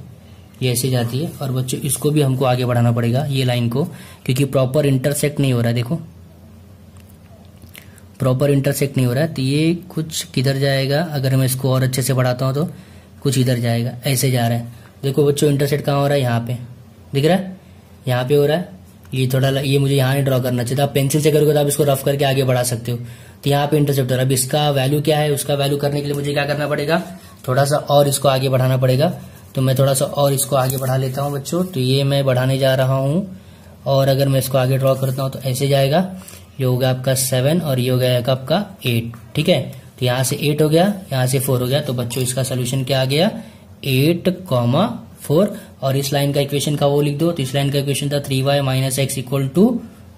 ये ऐसे जाती है। और बच्चों इसको भी हमको आगे बढ़ाना पड़ेगा ये लाइन को, क्योंकि प्रॉपर इंटरसेक्ट नहीं हो रहा है, देखो प्रॉपर इंटरसेक्ट नहीं हो रहा है, तो ये कुछ किधर जाएगा, अगर मैं इसको और अच्छे से बढ़ाता हूँ तो कुछ इधर जाएगा, ऐसे जा रहा है। देखो बच्चों इंटरसेक्ट कहाँ हो रहा है, यहाँ पे दिख रहा है, यहाँ पे हो रहा है। ये थोड़ा ये मुझे यहाँ नहीं ड्रॉ करना चाहिए था, आप पेंसिल से करोगे तो आप इसको रफ करके आगे बढ़ा सकते हो। तो यहाँ पे इंटरसेप्ट हो रहा है। अब इसका वैल्यू क्या है, उसका वैल्यू करने के लिए मुझे क्या करना पड़ेगा, थोड़ा सा और इसको आगे बढ़ाना पड़ेगा। तो मैं थोड़ा सा और इसको आगे बढ़ा लेता हूँ बच्चों। तो ये मैं बढ़ाने जा रहा हूँ, और अगर मैं इसको आगे ड्रॉ करता हूँ तो ऐसे जाएगा। ये हो गया आपका 7 और ये हो गया आपका 8, ठीक है। तो यहाँ से 8 हो गया, यहाँ से 4 हो गया। तो बच्चों इसका सोल्यूशन क्या आ गया, 8,4। और इस लाइन का इक्वेशन का वो लिख दो। तो इस लाइन का इक्वेशन था 3y - x =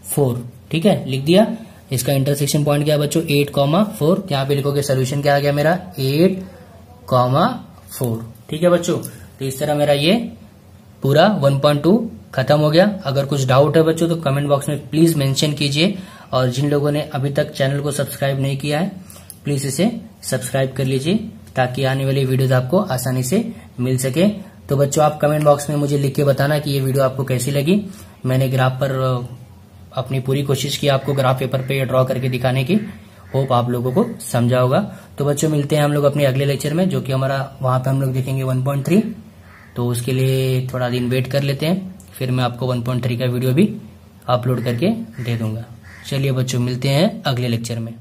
4, ठीक है, लिख दिया। इसका इंटरसेक्शन पॉइंट क्या है बच्चों, 8,4। यहाँ पे लिखोगे सोल्यूशन क्या आ गया मेरा, 8,4, ठीक है बच्चों। तो इस तरह मेरा ये पूरा 1.2 खत्म हो गया। अगर कुछ डाउट है बच्चों तो कमेंट बॉक्स में प्लीज मेंशन कीजिए, और जिन लोगों ने अभी तक चैनल को सब्सक्राइब नहीं किया है प्लीज इसे सब्सक्राइब कर लीजिए, ताकि आने वाली वीडियोस आपको आसानी से मिल सके। तो बच्चों आप कमेंट बॉक्स में मुझे लिख के बताना कि ये वीडियो आपको कैसी लगी। मैंने ग्राफ पर अपनी पूरी कोशिश की आपको ग्राफ पेपर पे ड्रॉ करके दिखाने की। होप आप लोगों को समझा होगा। तो बच्चों मिलते हैं हम लोग अपने अगले लेक्चर में, जो कि हमारा वहां पे हम लोग देखेंगे 1.3। तो उसके लिए थोड़ा दिन वेट कर लेते हैं, फिर मैं आपको 1.3 का वीडियो भी अपलोड करके दे दूंगा। चलिए बच्चों मिलते हैं अगले लेक्चर में।